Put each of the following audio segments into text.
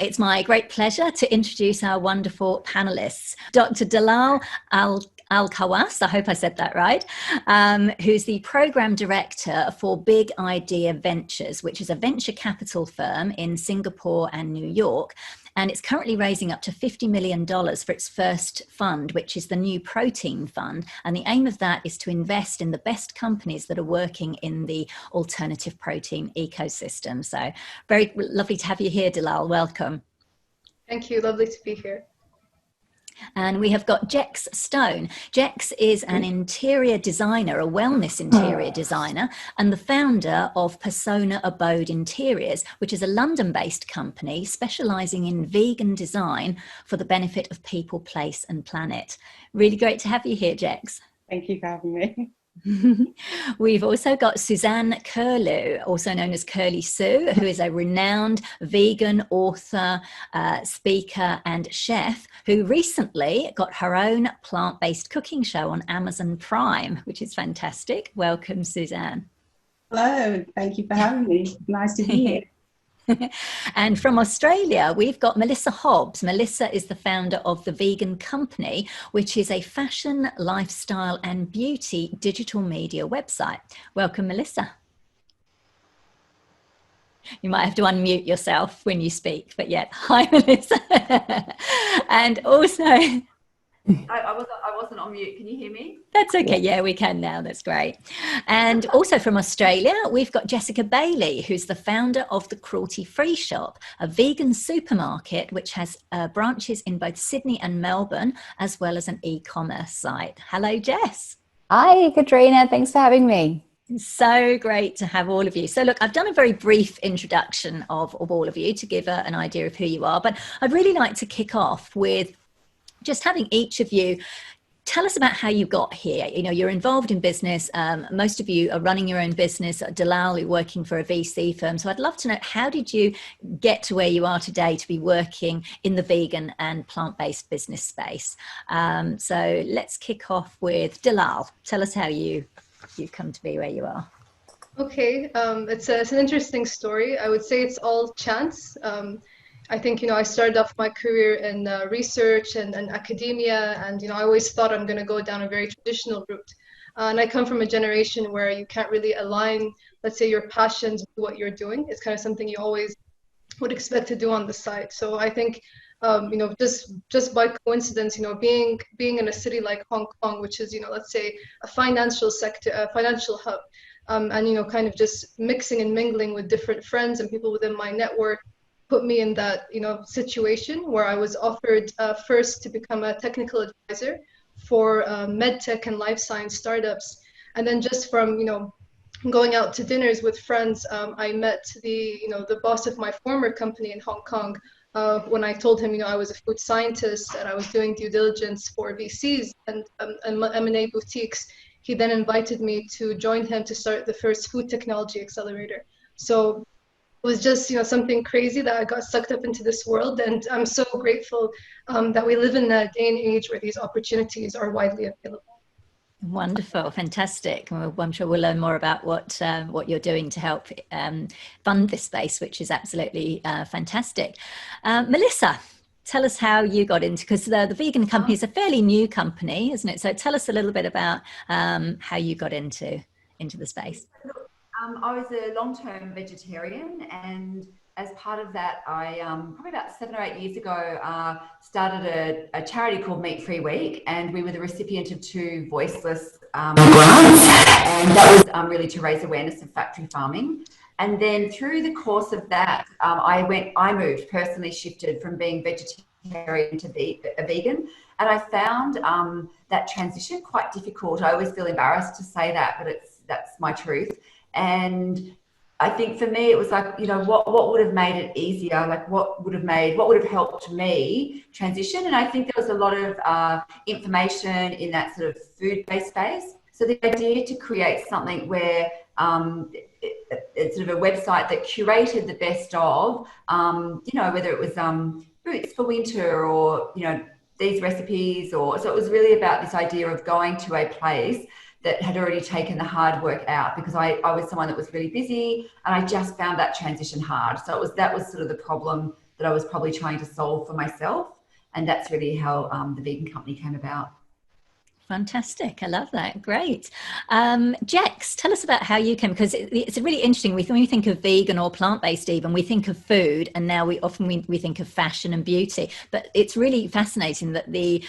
it's my great pleasure to introduce our wonderful panelists. Dr. Dalal Al-Khawass, I hope I said that right, who's the Program Director for Big Idea Ventures, which is a venture capital firm in Singapore and New York. And it's currently raising up to $50 million for its first fund, which is the New Protein Fund. And the aim of that is to invest in the best companies that are working in the alternative protein ecosystem. So very lovely to have you here, Dalal. Welcome. Thank you. Lovely to be here. And we have got Jex Stone. Jex is an interior designer, a wellness interior designer, and the founder of Persona Abode Interiors, which is a London-based company specialising in vegan design for the benefit of people, place and planet. Really great to have you here, Jex. Thank you for having me. We've also got Suzanne Curlew, also known as Curly Sue, who is a renowned vegan author, speaker and chef who recently got her own plant-based cooking show on Amazon Prime, which is fantastic. Welcome, Suzanne. Hello, thank you for having me. Nice to be here. And from Australia, we've got Melissa Hobbs. Melissa is the founder of The Vegan Company, which is a fashion, lifestyle and beauty digital media website. Welcome, Melissa. You might have to unmute yourself when you speak, but yeah, hi, Melissa. And also... I wasn't on mute. Can you hear me? That's okay. Yeah, we can now. That's great. And also from Australia, we've got Jessica Bailey, who's the founder of the Cruelty Free Shop, a vegan supermarket which has branches in both Sydney and Melbourne, as well as an e-commerce site. Hello, Jess. Hi, Katrina. Thanks for having me. So great to have all of you. So look, I've done a very brief introduction of all of you to give an idea of who you are, but I'd really like to kick off with just having each of you tell us about how you got here. You know, you're involved in business. Most of you are running your own business. Dalal, you're working for a VC firm. So I'd love to know, how did you get to where you are today to be working in the vegan and plant-based business space? So let's kick off with Dalal. Tell us how you've come to be where you are. Okay, it's an interesting story. I would say it's all chance. I think, I started off my career in research and academia, and, I always thought I'm going to go down a very traditional route. And I come from a generation where you can't really align, let's say, your passions with what you're doing. It's kind of something you always would expect to do on the side. So I think, just by coincidence, being in a city like Hong Kong, which is, let's say, a financial sector, a financial hub, and, kind of just mixing and mingling with different friends and people within my network, put me in that situation where I was offered first to become a technical advisor for medtech and life science startups, and then just from going out to dinners with friends, I met the boss of my former company in Hong Kong. When I told him I was a food scientist and I was doing due diligence for VCs and M&A boutiques, he then invited me to join him to start the first food technology accelerator. So it was just, something crazy that I got sucked up into this world. And I'm so grateful that we live in a day and age where these opportunities are widely available. Wonderful. Fantastic. Well, I'm sure we'll learn more about what you're doing to help fund this space, which is absolutely fantastic. Melissa, tell us how you got into, because the Vegan Company is a fairly new company, isn't it? So tell us a little bit about how you got into the space. I was a long-term vegetarian, and as part of that, I probably about 7 or 8 years ago started a charity called Meat Free Week, and we were the recipient of 2 voiceless grants, and that was really to raise awareness of factory farming. And then through the course of that, I moved, personally shifted from being vegetarian to a vegan, and I found that transition quite difficult. I always feel embarrassed to say that, but that's my truth. And I think for me, it was like, what would have made it easier? Like what would have helped me transition? And I think there was a lot of information in that sort of food-based space. So the idea to create something where it's sort of a website that curated the best of, whether it was boots for winter or, these recipes, so it was really about this idea of going to a place that had already taken the hard work out, because I was someone that was really busy and I just found that transition hard. So that was sort of the problem that I was probably trying to solve for myself. And that's really how the vegan company came about. Fantastic. I love that. Great. Jex, tell us about how you came, because it's really interesting. When we think of vegan or plant-based even, we think of food, and now we think of fashion and beauty. But it's really fascinating that the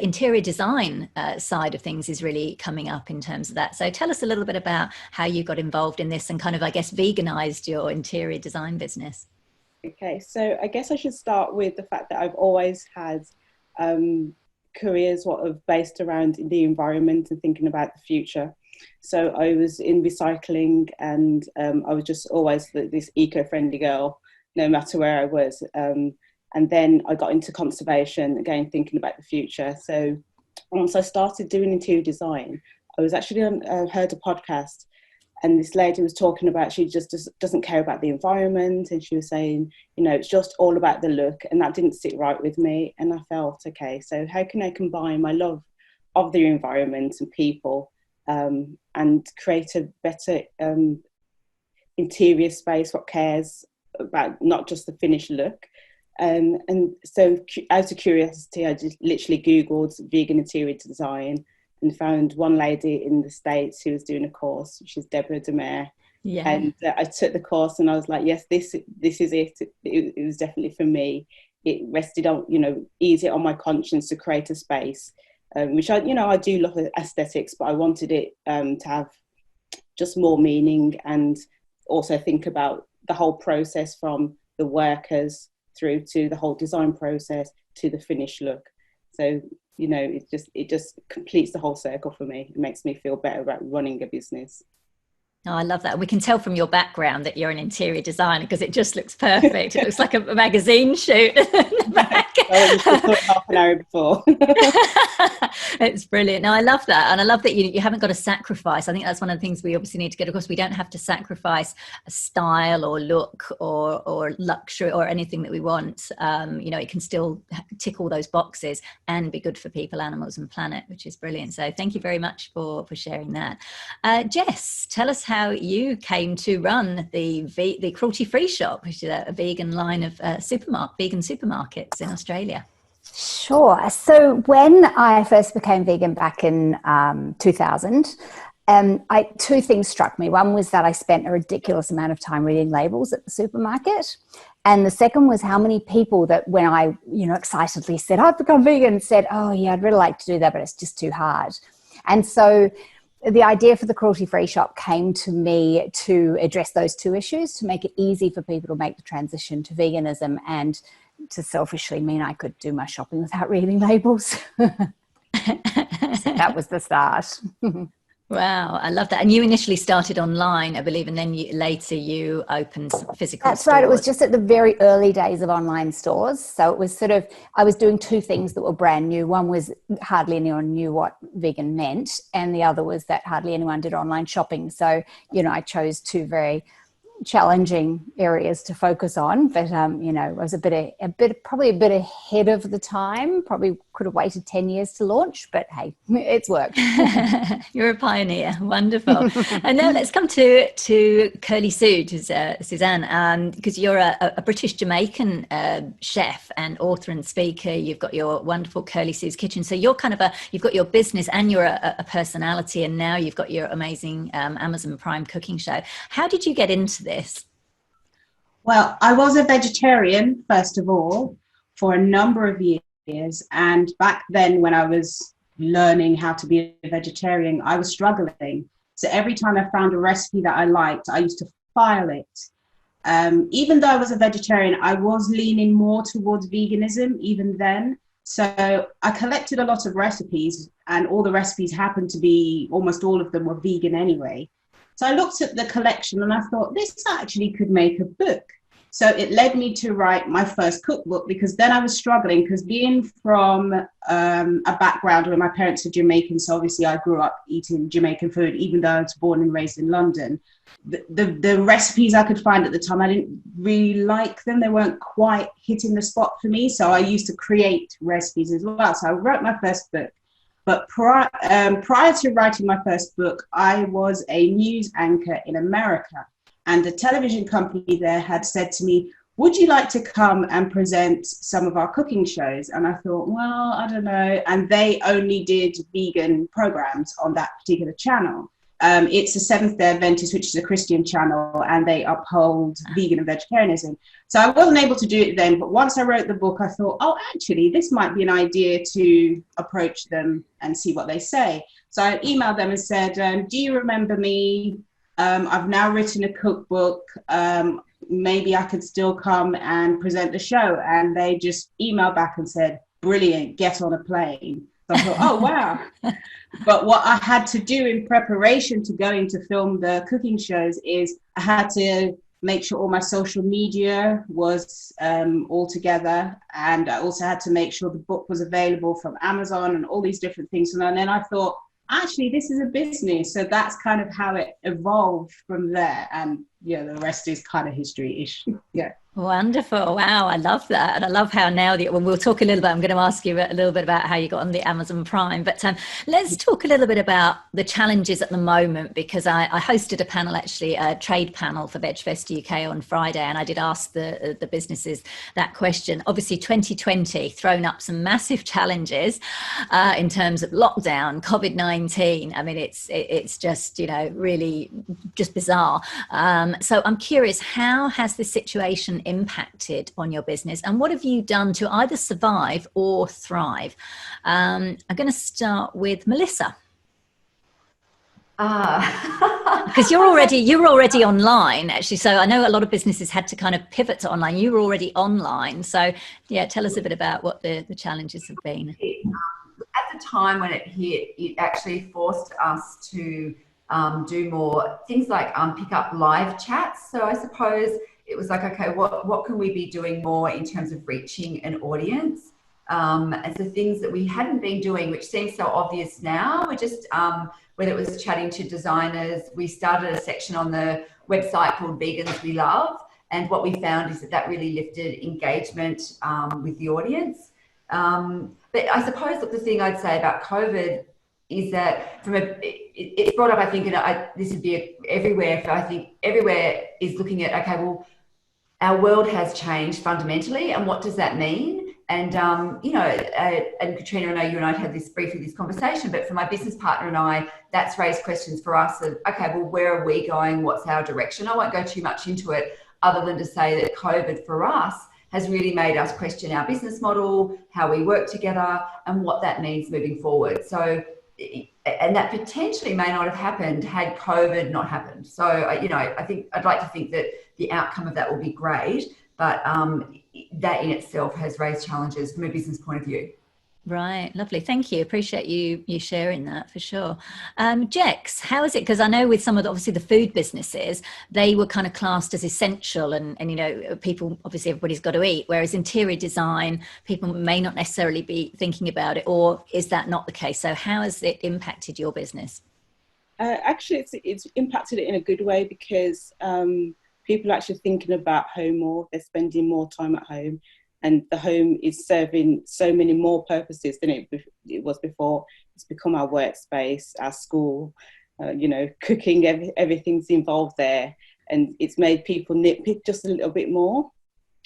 interior design side of things is really coming up in terms of that. So tell us a little bit about how you got involved in this and kind of, I guess, veganized your interior design business. Okay, so I guess I should start with the fact that I've always had careers sort of based around the environment and thinking about the future. So I was in recycling, and I was just always this eco-friendly girl, no matter where I was. And then I got into conservation, again, thinking about the future. So once I started doing interior design, I was actually heard a podcast, and this lady was talking about she just doesn't care about the environment, and she was saying, you know, it's just all about the look, and that didn't sit right with me. And I felt, okay, so how can I combine my love of the environment and people and create a better interior space what cares about not just the finished look. And so out of curiosity, I just literally Googled vegan interior design and found one lady in the States who was doing a course. She's Deborah Demare. Yeah. And I took the course, and I was like, yes, this is it. It was definitely for me. It rested on, you know, easy on my conscience to create a space, which I do love aesthetics, but I wanted it to have just more meaning, and also think about the whole process from the workers through to the whole design process to the finished look. So, you know, it just completes the whole circle for me. It makes me feel better about running a business. Oh, I love that. We can tell from your background that you're an interior designer, because it just looks perfect. It looks like a magazine shoot in the back. I just put half an hour before. It's brilliant. No, I love that. And I love that you haven't got to sacrifice. I think that's one of the things we obviously need to get across. We don't have to sacrifice a style or look or luxury or anything that we want. You know, it can still tick all those boxes and be good for people, animals and planet, which is brilliant. So thank you very much for sharing that. Jess, tell us how you came to run the cruelty-free shop, which is a vegan line of vegan supermarkets in Australia. Sure. So when I first became vegan back in 2000, two things struck me. One was that I spent a ridiculous amount of time reading labels at the supermarket. And the second was how many people that when I, excitedly said, I've become vegan, said, oh yeah, I'd really like to do that, but it's just too hard. And so the idea for the cruelty-free shop came to me to address those two issues, to make it easy for people to make the transition to veganism, and to selfishly mean I could do my shopping without reading labels. So that was the start. Wow, I love that. And you initially started online, I believe, and then later you opened physical That's stores. right. It was just at the very early days of online stores. So it was I was doing two things that were brand new. One was hardly anyone knew what vegan meant, and the other was that hardly anyone did online shopping. So, I chose two very challenging areas to focus on, but I was probably a bit ahead of the time. Probably could have waited 10 years to launch, but hey, it's worked. You're a pioneer. Wonderful. And now let's come to Curly Sue, Suzanne, because you're a British Jamaican chef and author and speaker. You've got your wonderful Curly Sue's Kitchen. So you're you've got your business and you're a personality, and now you've got your amazing Amazon Prime cooking show. How did you get into this? Well, I was a vegetarian, first of all, for a number of years. And back then, when I was learning how to be a vegetarian, I was struggling. So every time I found a recipe that I liked, I used to file it. Even though I was a vegetarian, I was leaning more towards veganism even then. So I collected a lot of recipes, and all the recipes happened to be, almost all of them were vegan anyway. So I looked at the collection and I thought, this actually could make a book. So it led me to write my first cookbook, because then I was struggling, because being from a background where my parents are Jamaican, so obviously I grew up eating Jamaican food, even though I was born and raised in London. The recipes I could find at the time, I didn't really like them. They weren't quite hitting the spot for me. So I used to create recipes as well. So I wrote my first book. But prior to writing my first book, I was a news anchor in America. And the television company there had said to me, would you like to come and present some of our cooking shows? And I thought, well, I don't know. And they only did vegan programs on that particular channel. It's the Seventh-day Adventist, which is a Christian channel, and they uphold vegan and vegetarianism. So I wasn't able to do it then, but once I wrote the book, I thought, oh, actually, this might be an idea to approach them and see what they say. So I emailed them and said, do you remember me? I've now written a cookbook. Maybe I could still come and present the show. And they just emailed back and said, brilliant, get on a plane. So I thought, oh, wow. But what I had to do in preparation to going to film the cooking shows is I had to make sure all my social media was all together. And I also had to make sure the book was available from Amazon and all these different things. And then I thought, actually, this is a business. So that's kind of how it evolved from there. And yeah, the rest is kind of history-ish. Yeah. Wonderful. Wow. I love that. And I love how now we'll talk a little bit, I'm going to ask you a little bit about how you got on the Amazon Prime, but let's talk a little bit about the challenges at the moment, because I hosted a panel, actually a trade panel for VegFestUK on Friday. And I did ask the businesses that question. Obviously 2020 thrown up some massive challenges in terms of lockdown, COVID-19. I mean, it's just, really just bizarre. So I'm curious, how has this situation impacted on your business, and what have you done to either survive or thrive? I'm going to start with Melissa. Because you're already online, actually. So I know a lot of businesses had to kind of pivot to online. You were already online. So yeah, tell us a bit about what the challenges have been. At the time when it hit, it actually forced us to do more things like pick up live chats. So I suppose it was like, okay, what can we be doing more in terms of reaching an audience? And so things that we hadn't been doing, which seems so obvious now, we're just, whether it was chatting to designers, we started a section on the website called Vegans We Love. And what we found is that really lifted engagement with the audience. But I suppose that the thing I'd say about COVID is that it's brought up, I think, this would be everywhere. I think everywhere is looking at, okay, well, our world has changed fundamentally, and what does that mean? And and Katrina, I know you and I had this conversation, but for my business partner and I, that's raised questions for us of, okay, well, where are we going? What's our direction? I won't go too much into it, other than to say that COVID for us has really made us question our business model, how we work together, and what that means moving forward. So, and that potentially may not have happened had COVID not happened. So, I think I'd like to think that the outcome of that will be great, but that in itself has raised challenges from a business point of view. Right. Lovely. Thank you. Appreciate you sharing that for sure. Jex, how is it? Because I know with some of obviously the food businesses, they were kind of classed as essential and people, obviously everybody's got to eat, whereas interior design, people may not necessarily be thinking about it, or is that not the case? So how has it impacted your business? Actually, it's impacted it in a good way, because people are actually thinking about home more. They're spending more time at home. And the home is serving so many more purposes than it was before. It's become our workspace, our school, cooking, everything's involved there. And it's made people nitpick just a little bit more.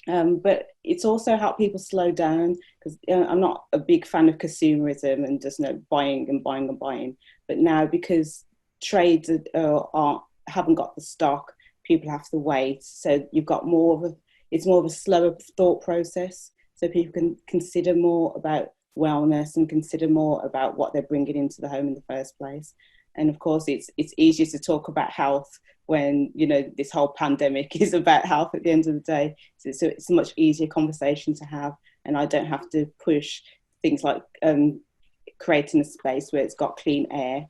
But it's also helped people slow down, because I'm not a big fan of consumerism and just buying and buying and buying. But now, because trades haven't got the stock, people have to wait. So you've got it's more of a slower thought process, so people can consider more about wellness and consider more about what they're bringing into the home in the first place. And of course, it's easier to talk about health when this whole pandemic is about health at the end of the day. So it's a much easier conversation to have, and I don't have to push things like creating a space where it's got clean air.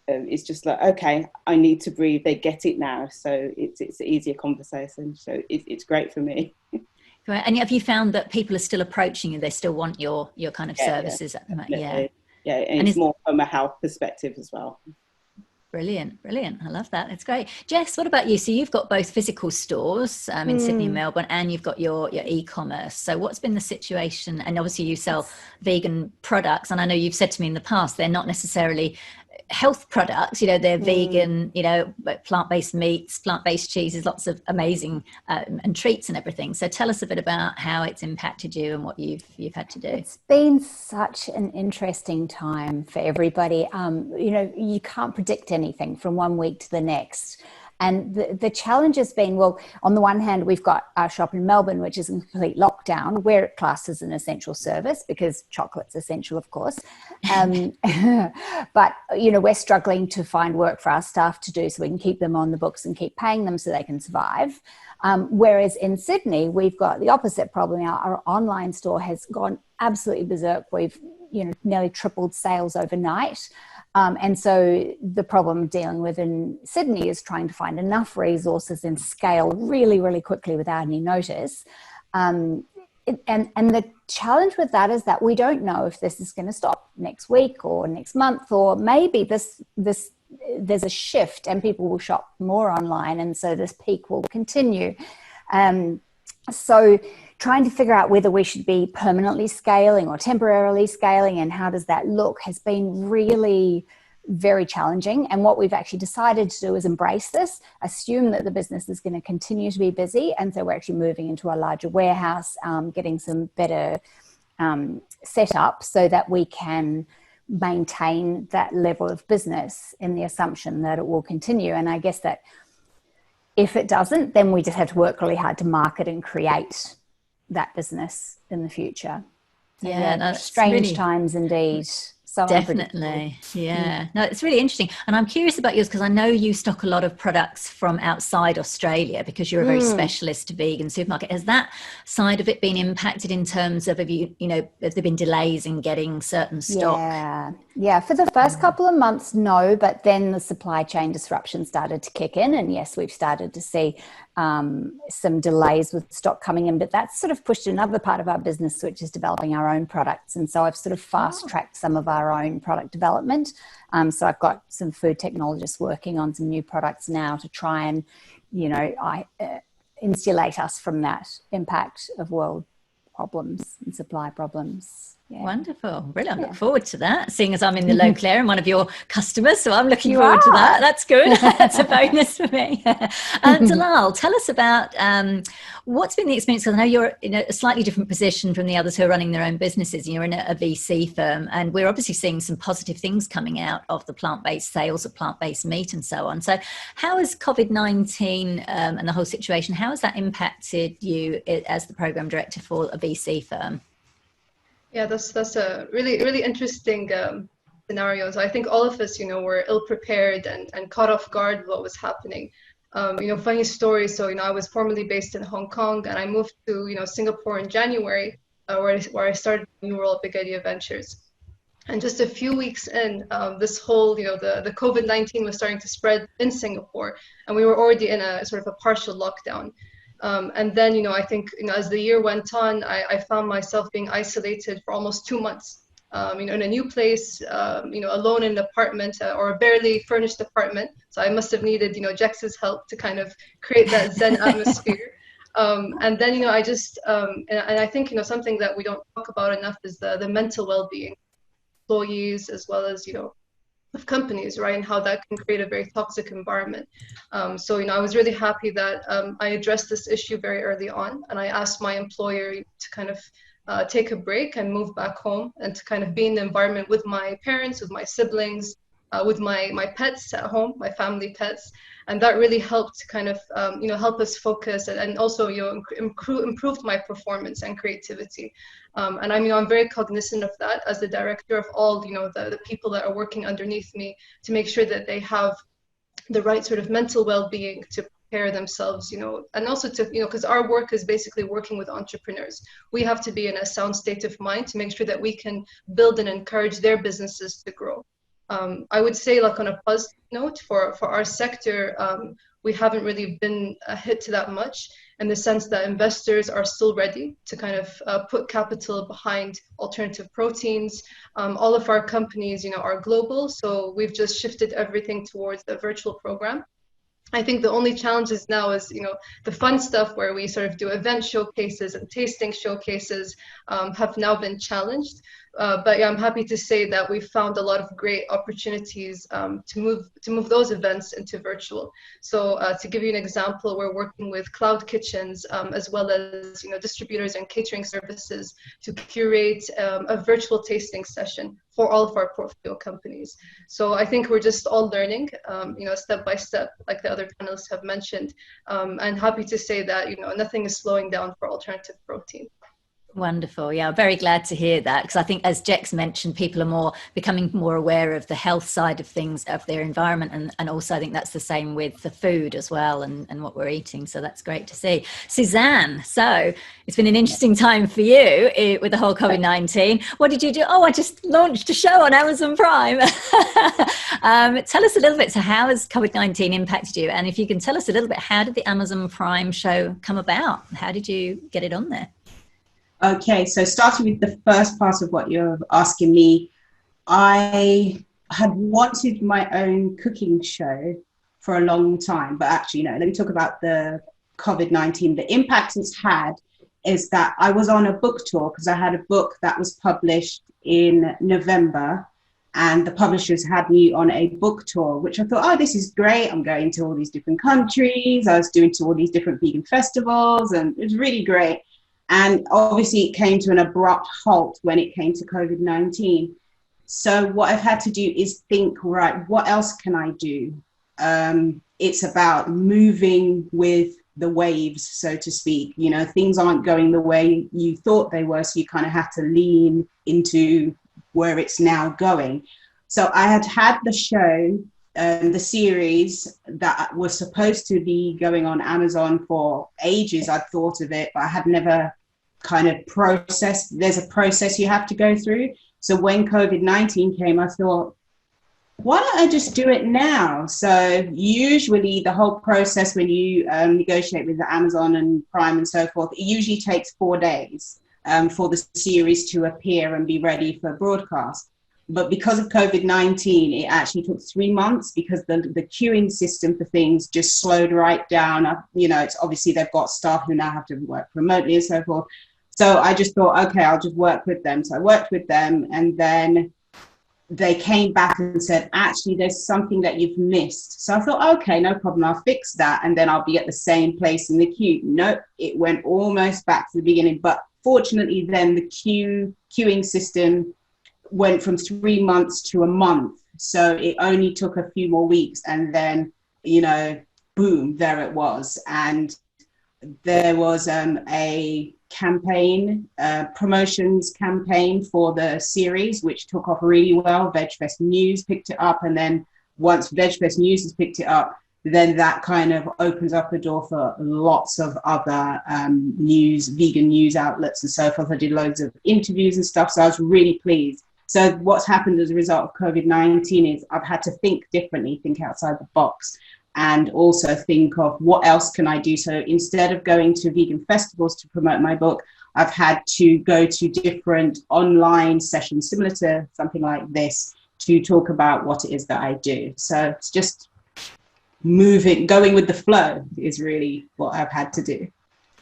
It's just like, okay, I need to breathe. They get it now, so it's an easier conversation. So it's great for me. And have you found that people are still approaching you? They still want your kind of services at the moment? Yeah, and it's more from a health perspective as well. Brilliant. I love that. That's great. Jess, what about you? So you've got both physical stores in Sydney and Melbourne, and you've got your e-commerce. So what's been the situation? And obviously you sell vegan products, and I know you've said to me in the past, they're not necessarily health products, they're vegan, plant-based meats, plant-based cheeses, lots of amazing and treats and everything. So tell us a bit about how it's impacted you and what you've had to do. It's been such an interesting time for everybody. You can't predict anything from one week to the next. And the challenge has been, well, on the one hand, we've got our shop in Melbourne, which is in complete lockdown. We're classed as an essential service because chocolate's essential, of course. But, we're struggling to find work for our staff to do so we can keep them on the books and keep paying them so they can survive. Whereas in Sydney, we've got the opposite problem. Our online store has gone absolutely berserk. We've, nearly tripled sales overnight. And so the problem dealing with in Sydney is trying to find enough resources and scale really, really quickly without any notice. And the challenge with that is that we don't know if this is going to stop next week or next month, or maybe there's a shift and people will shop more online, and so this peak will continue. So trying to figure out whether we should be permanently scaling or temporarily scaling and how does that look has been really very challenging. And what we've actually decided to do is embrace this, assume that the business is going to continue to be busy. And so we're actually moving into a larger warehouse, getting some better setup so that we can maintain that level of business in the assumption that it will continue. And I guess that if it doesn't, then we just have to work really hard to market and create that business in the future. So yeah, that's strange really times indeed. So definitely. Yeah. No, it's really interesting. And I'm curious about yours because I know you stock a lot of products from outside Australia because you're a very specialist vegan supermarket. Has that side of it been impacted in terms of, have there been delays in getting certain stock? Yeah. For the first couple of months, no, but then the supply chain disruption started to kick in. And yes, we've started to see some delays with stock coming in, but that's sort of pushed another part of our business, which is developing our own products. And so I've sort of fast tracked some of our own product development. So I've got some food technologists working on some new products now to try and, insulate us from that impact of world problems and supply problems. Yeah. Wonderful. Really, I look forward to that, seeing as I'm in the local area and one of your customers. So I'm looking forward to that. That's good. That's a bonus for me. Dalal, tell us about what's been the experience, because I know you're in a slightly different position from the others who are running their own businesses. You're in a VC firm, and we're obviously seeing some positive things coming out of the plant-based sales of plant-based meat and so on. So how has COVID-19 and the whole situation, how has that impacted you as the program director for a VC firm? Yeah, that's a really, really interesting scenario. So I think all of us, were ill prepared and caught off guard with what was happening. Funny story. So, I was formerly based in Hong Kong, and I moved to, Singapore in January, where I started New World Big Idea Ventures. And just a few weeks in, this whole, the COVID-19 was starting to spread in Singapore, and we were already in a sort of a partial lockdown. And then, I think, as the year went on, I found myself being isolated for almost 2 months, in a new place, alone in an apartment or a barely furnished apartment. So I must have needed, Jex's help to kind of create that Zen atmosphere. And then, I just, and I think, something that we don't talk about enough is the mental well-being of employees as well as, of companies, right, and how that can create a very toxic environment. So, I was really happy that I addressed this issue very early on, and I asked my employer to kind of take a break and move back home and to kind of be in the environment with my parents, with my siblings, with my pets at home, my family pets. And that really helped to kind of, help us focus and also, improved my performance and creativity. And I'm very cognizant of that as the director of all, the people that are working underneath me, to make sure that they have the right sort of mental well-being to prepare themselves, and also to, because our work is basically working with entrepreneurs. We have to be in a sound state of mind to make sure that we can build and encourage their businesses to grow. I would say, like, on a positive note, for our sector, we haven't really been hit to that much, in the sense that investors are still ready to kind of put capital behind alternative proteins. All of our companies, are global, so we've just shifted everything towards the virtual program. I think the only challenges now is, the fun stuff where we sort of do event showcases and tasting showcases have now been challenged. But yeah, I'm happy to say that we found a lot of great opportunities to move those events into virtual. So to give you an example, we're working with cloud kitchens as well as distributors and catering services to curate a virtual tasting session for all of our portfolio companies. So I think we're just all learning, step by step, like the other panelists have mentioned, and happy to say that nothing is slowing down for alternative protein. Wonderful. Yeah, I'm very glad to hear that, because I think, as Jex mentioned, people are becoming more aware of the health side of things, of their environment, and also I think that's the same with the food as well, and what we're eating. So that's great to see. Suzanne, so it's been an interesting time for you with the whole COVID-19. What did you do? Oh, I just launched a show on Amazon Prime. Tell us a little bit. So how has COVID-19 impacted you? And if you can tell us a little bit, how did the Amazon Prime show come about? How did you get it on there? Okay, so starting with the first part of what you're asking me, I had wanted my own cooking show for a long time, but actually, let me talk about the COVID-19. The impact it's had is that I was on a book tour, because I had a book that was published in November, and the publishers had me on a book tour, which I thought, oh, this is great. I'm going to all these different countries. I was doing to all these different vegan festivals, and it was really great. And obviously it came to an abrupt halt when it came to COVID-19. So what I've had to do is think, right, what else can I do? It's about moving with the waves, so to speak. Things aren't going the way you thought they were, so you kind of have to lean into where it's now going. So I had the show, the series that was supposed to be going on Amazon for ages. I'd thought of it, but I had never kind of processed. There's a process you have to go through. So when COVID-19 came, I thought, why don't I just do it now? So usually the whole process when you negotiate with the Amazon and Prime and so forth, it usually takes 4 days for the series to appear and be ready for broadcast. But because of COVID-19, it actually took 3 months, because the queuing system for things just slowed right down. It's obviously they've got staff who now have to work remotely and so forth. So I just thought, okay, I'll just work with them. So I worked with them, and then they came back and said, actually, there's something that you've missed. So I thought, okay, no problem, I'll fix that, and then I'll be at the same place in the queue. Nope, it went almost back to the beginning. But fortunately, then the queuing system went from 3 months to a month. So it only took a few more weeks, and then, boom, there it was. And there was a campaign, promotions campaign for the series, which took off really well. VegFest News picked it up, and then once VegFest News has picked it up, then that kind of opens up the door for lots of other vegan news outlets and so forth. I did loads of interviews and stuff, so I was really pleased. So what's happened as a result of COVID-19 is I've had to think differently, think outside the box, and also think of what else can I do. So instead of going to vegan festivals to promote my book, I've had to go to different online sessions similar to something like this to talk about what it is that I do. So it's just going with the flow is really what I've had to do.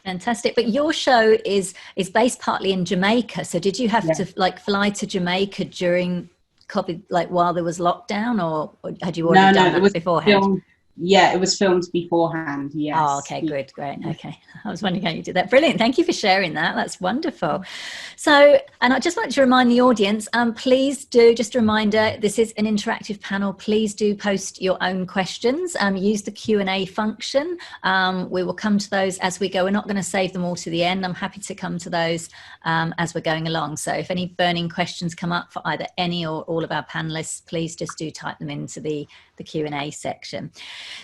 Fantastic. But your show is based partly in Jamaica. So did you have to fly to Jamaica during COVID, while there was lockdown, or had you already done that beforehand? Yeah, it was filmed beforehand. Yes. Oh, okay, good, great. Okay, I was wondering how you did that. Brilliant. Thank you for sharing that. That's wonderful. So, and I just want to remind the audience, please do, just a reminder, this is an interactive panel. Please do post your own questions. Use the Q&A function. We will come to those as we go. We're not going to save them all to the end. I'm happy to come to those as we're going along. So if any burning questions come up for either any or all of our panelists, please just do type them into the Q&A section.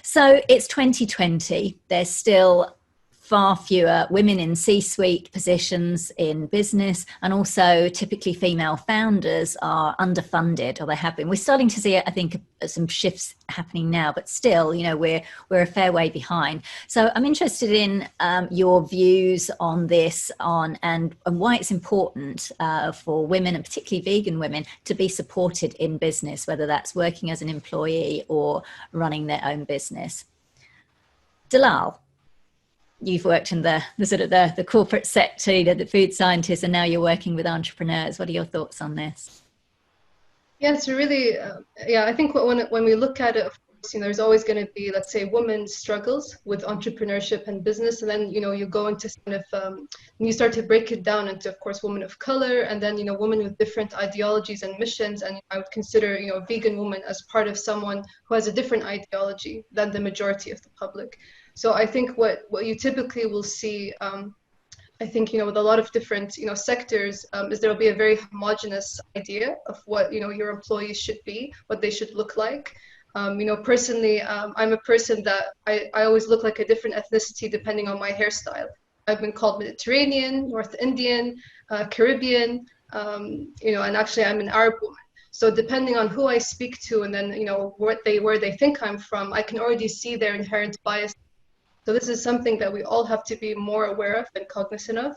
So it's 2020. There's still far fewer women in C-suite positions in business, and also typically female founders are underfunded, or they have been. We're starting to see, I think, some shifts happening now, but still, we're a fair way behind. So I'm interested in your views on this, and why it's important for women, and particularly vegan women, to be supported in business, whether that's working as an employee or running their own business. Dalal. you've worked in the sort of the corporate sector, you know, the food scientists, and now you're working with entrepreneurs. What are your thoughts on this? Yeah, it's really, yeah, I think when we look at it, of course, you know, there's always going to be, let's say, women's struggles with entrepreneurship and business. And then, you know, you go into kind of, you start to break it down into, of course, women of color, and then, you know, women with different ideologies and missions. And I would consider, you know, a vegan woman as part of someone who has a different ideology than the majority of the public. So I think what you typically will see, I think, you know, with a lot of different, you know, sectors, is there will be a very homogenous idea of what, you know, your employees should be, what they should look like. You know, personally, I'm a person that I always look like a different ethnicity depending on my hairstyle. I've been called Mediterranean, North Indian, Caribbean, you know, and actually I'm an Arab woman. So depending on who I speak to, and then, you know, where they think I'm from, I can already see their inherent bias. So this is something that we all have to be more aware of and cognizant of.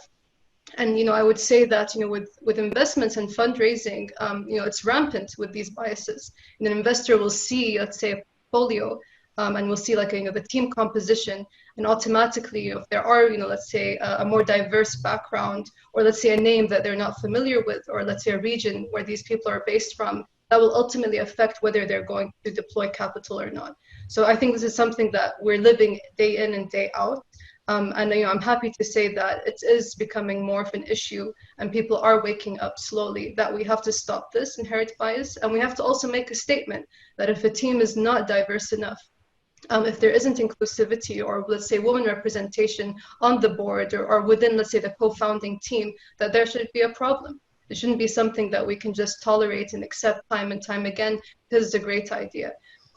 And, you know, I would say that, you know, with investments and fundraising, you know, it's rampant with these biases. And an investor will see, let's say, a portfolio, and we'll see, like, you know, the team composition, and automatically, you know, if there are, you know, let's say a more diverse background, or let's say a name that they're not familiar with, or let's say a region where these people are based from, that will ultimately affect whether they're going to deploy capital or not. So I think this is something that we're living day in and day out. And, you know, I'm happy to say that it is becoming more of an issue, and people are waking up slowly that we have to stop this inherent bias. And we have to also make a statement that if a team is not diverse enough, if there isn't inclusivity, or let's say women representation on the board, or within, let's say, the co-founding team, that there should be a problem. It shouldn't be something that we can just tolerate and accept time and time again because it's a great idea.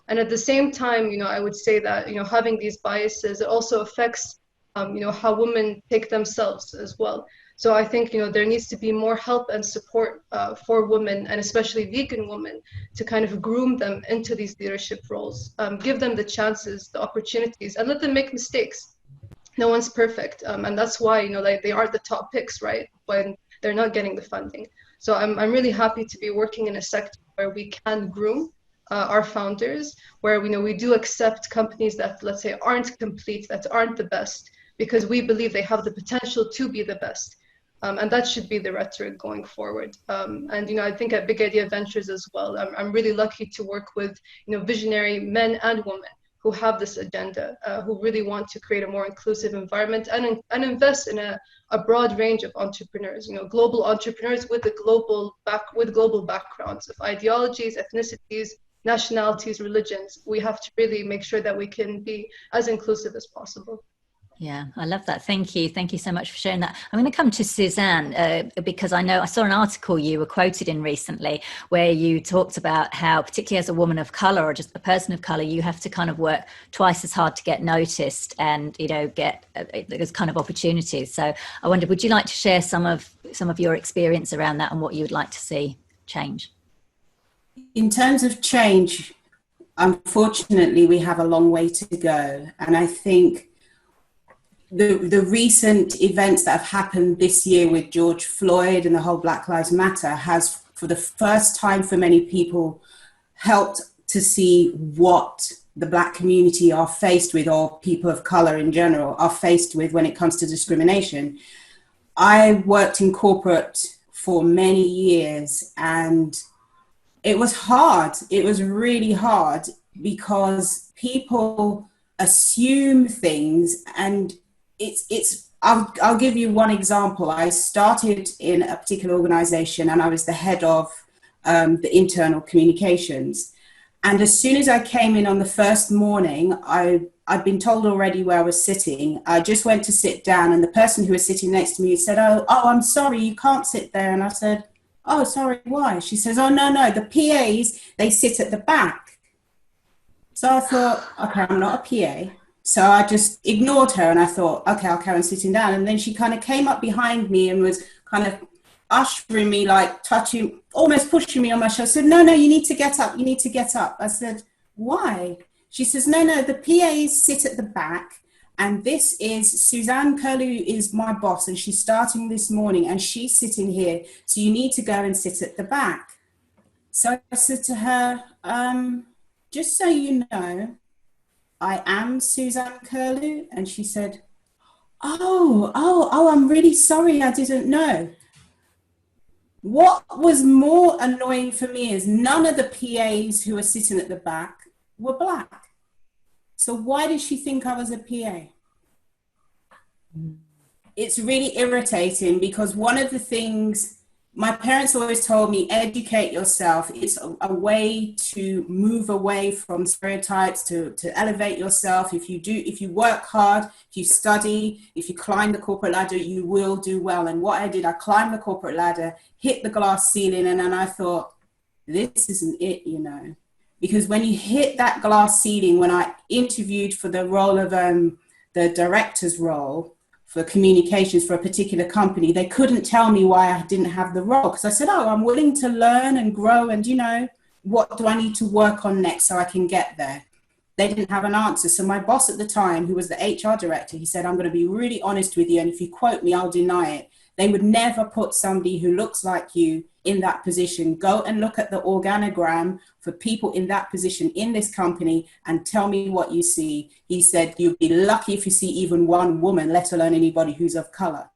And at the same time, you know, I would say that, you know, having these biases, it also affects, you know, how women take themselves as well. So I think, you know, there needs to be more help and support for women, and especially vegan women, to kind of groom them into these leadership roles, give them the chances, the opportunities, and let them make mistakes. No one's perfect, and that's why, you know, like, they are the top picks, right, when they're not getting the funding. So I'm really happy to be working in a sector where we can groom our founders, where we know we do accept companies that, let's say, aren't complete, that aren't the best, because we believe they have the potential to be the best. And that should be the rhetoric going forward. And, you know, I think at Big Idea Ventures as well, I'm really lucky to work with, you know, visionary men and women who have this agenda, who really want to create a more inclusive environment, and invest in a broad range of entrepreneurs, you know, global entrepreneurs with global backgrounds of ideologies, ethnicities, nationalities, religions. We have to really make sure that we can be as inclusive as possible. Yeah, I love that. Thank you. Thank you so much for sharing that. I'm going to come to Suzanne because I know I saw an article you were quoted in recently where you talked about how, particularly as a woman of color or just a person of color, you have to kind of work twice as hard to get noticed and, you know, get those kind of opportunities. So I wondered, would you like to share some of your experience around that and what you would like to see change? In terms of change, unfortunately, we have a long way to go. And I think the recent events that have happened this year with George Floyd and the whole Black Lives Matter has, for the first time for many people, helped to see what the Black community are faced with, or people of color in general are faced with when it comes to discrimination. I worked in corporate for many years, and it was hard. It was really hard because people assume things, and I'll give you one example. I started in a particular organization and I was the head of the internal communications. And as soon as I came in on the first morning, I'd been told already where I was sitting. I just went to sit down, and the person who was sitting next to me said, oh, I'm sorry, you can't sit there. And I said, oh, sorry, why? She says, oh, no, the PAs, they sit at the back. So I thought, okay, I'm not a PA. So I just ignored her, and I thought, okay, I'll carry on sitting down. And then she kind of came up behind me and was kind of ushering me, like touching, almost pushing me on my shoulder. I said, no, you need to get up. You need to get up. I said, why? She says, no, the PAs sit at the back. And this is Suzanne Curlew is my boss, and she's starting this morning, and she's sitting here. So you need to go and sit at the back. So I said to her, just so you know, I am Suzanne Curlew. And she said, Oh, I'm really sorry. I didn't know. What was more annoying for me is none of the PAs who were sitting at the back were black. So why did she think I was a PA? It's really irritating because one of the things my parents always told me, educate yourself. It's a way to move away from stereotypes, to elevate yourself. If you work hard, if you study, if you climb the corporate ladder, you will do well. And what I did, I climbed the corporate ladder, hit the glass ceiling, and then I thought, this isn't it, you know. Because when you hit that glass ceiling, when I interviewed for the role of the director's role, for communications for a particular company, they couldn't tell me why I didn't have the role. Because I said, oh, I'm willing to learn and grow. And, you know, what do I need to work on next so I can get there? They didn't have an answer. So my boss at the time, who was the HR director, he said, I'm going to be really honest with you. And if you quote me, I'll deny it. They would never put somebody who looks like you in that position. Go and look at the organogram for people in that position in this company and tell me what you see. He said, you'd be lucky if you see even one woman, let alone anybody who's of color.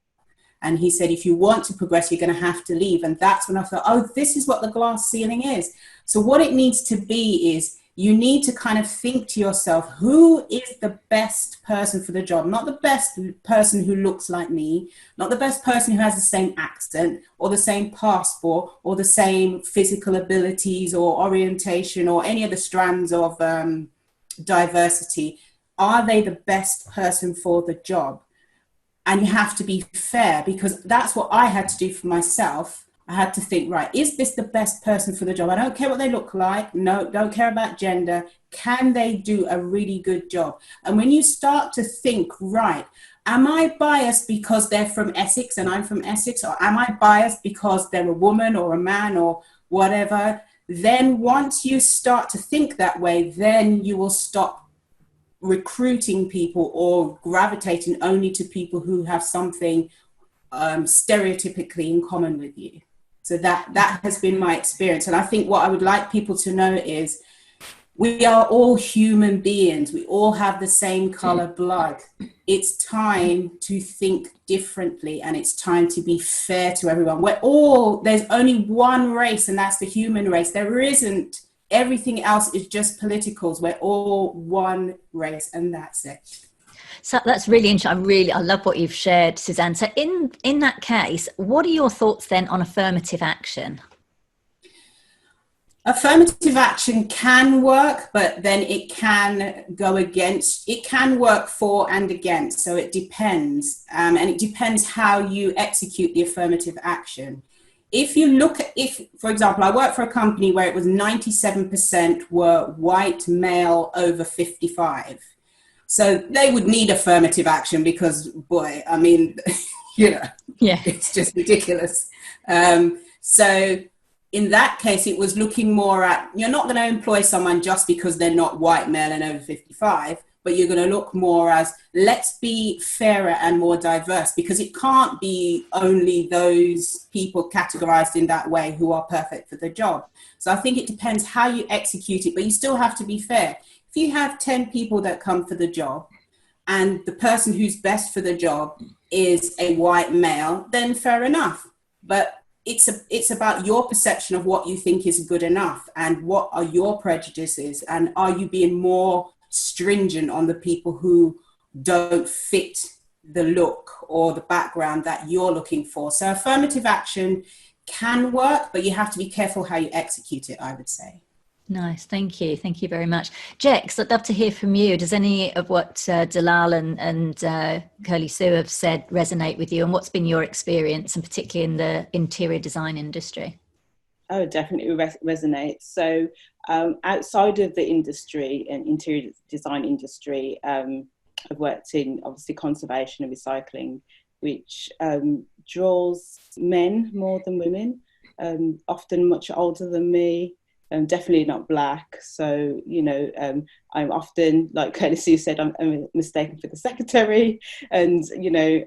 And he said, if you want to progress, you're going to have to leave. And that's when I thought, oh, this is what the glass ceiling is. So what it needs to be is, you need to kind of think to yourself, who is the best person for the job? Not the best person who looks like me, not the best person who has the same accent or the same passport or the same physical abilities or orientation or any of the strands of diversity. Are they the best person for the job? And you have to be fair, because that's what I had to do for myself. I had to think, right, is this the best person for the job? I don't care what they look like. No, don't care about gender. Can they do a really good job? And when you start to think, right, am I biased because they're from Essex and I'm from Essex? Or am I biased because they're a woman or a man or whatever? Then once you start to think that way, then you will stop recruiting people or gravitating only to people who have something stereotypically in common with you. So that has been my experience. And I think what I would like people to know is we are all human beings. We all have the same color blood. It's time to think differently, and it's time to be fair to everyone. There's only one race, and that's the human race. There isn't, everything else is just politicals. We're all one race, and that's it. So that's really interesting. I love what you've shared, Suzanne. So in that case, what are your thoughts then on affirmative action? Affirmative action can work, but then it can go against, it can work for and against. So it depends. And it depends how you execute the affirmative action. If you look at, for example, I worked for a company where it was 97% were white male over 55. So they would need affirmative action because, boy, I mean, you know, yeah, it's just ridiculous. So in that case, it was looking more at, you're not going to employ someone just because they're not white, male and over 55, but you're going to look more as, let's be fairer and more diverse, because it can't be only those people categorized in that way who are perfect for the job. So I think it depends how you execute it, but you still have to be fair. If you have 10 people that come for the job and the person who's best for the job is a white male, then fair enough. But it's about your perception of what you think is good enough, and what are your prejudices, and are you being more stringent on the people who don't fit the look or the background that you're looking for. So affirmative action can work, but you have to be careful how you execute it, I would say. Nice. Thank you. Thank you very much. Jex, I'd love to hear from you. Does any of what Dalal and Curly Sue have said resonate with you, and what's been your experience, and particularly in the interior design industry? Oh, definitely resonates. So outside of the industry and interior design industry, I've worked in obviously conservation and recycling, which draws men more than women, often much older than me. Definitely not black. So, you know, I'm often, like Curly Sue said, I'm mistaken for the secretary. And, you know,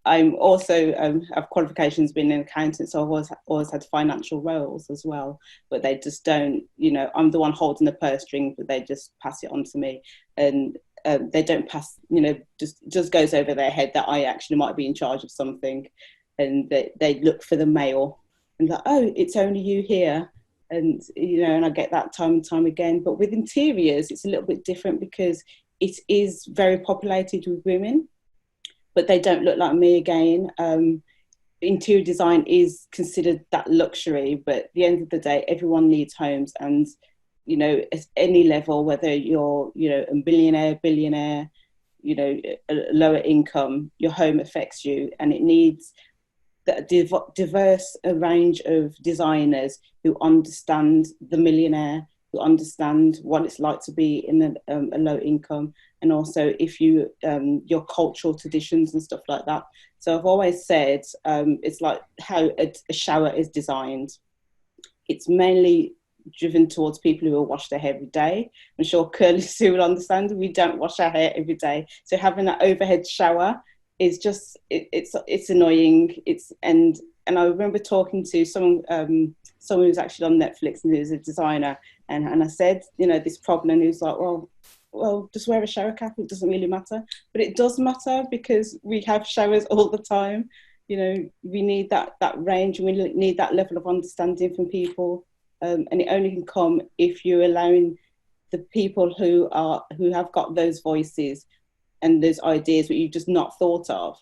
I'm also have qualifications being an accountant, so I've always had financial roles as well. But they just don't, you know, I'm the one holding the purse string, but they just pass it on to me. And they don't pass, you know, just goes over their head that I actually might be in charge of something, and they look for the male and like, oh, it's only you here. And, you know, and I get that time and time again. But with interiors, it's a little bit different because it is very populated with women, but they don't look like me again. Interior design is considered that luxury, but at the end of the day, everyone needs homes. And, you know, at any level, whether you're, you know, a millionaire, billionaire, you know, a lower income, your home affects you, and it needs a diverse range of designers who understand the millionaire, who understand what it's like to be in a low income, and also if you your cultural traditions and stuff like that. So I've always said it's like how a shower is designed. It's mainly driven towards people who will wash their hair every day. I'm sure Curly Sue will understand we don't wash our hair every day. So having that overhead shower is just it's annoying. And I remember talking to someone who's actually on Netflix and who's a designer, and I said, you know, this problem, and he was like, well, just wear a shower cap, it doesn't really matter. But it does matter, because we have showers all the time. You know, we need that range, and we need that level of understanding from people, and it only can come if you're allowing the people who have got those voices and those ideas that you've just not thought of,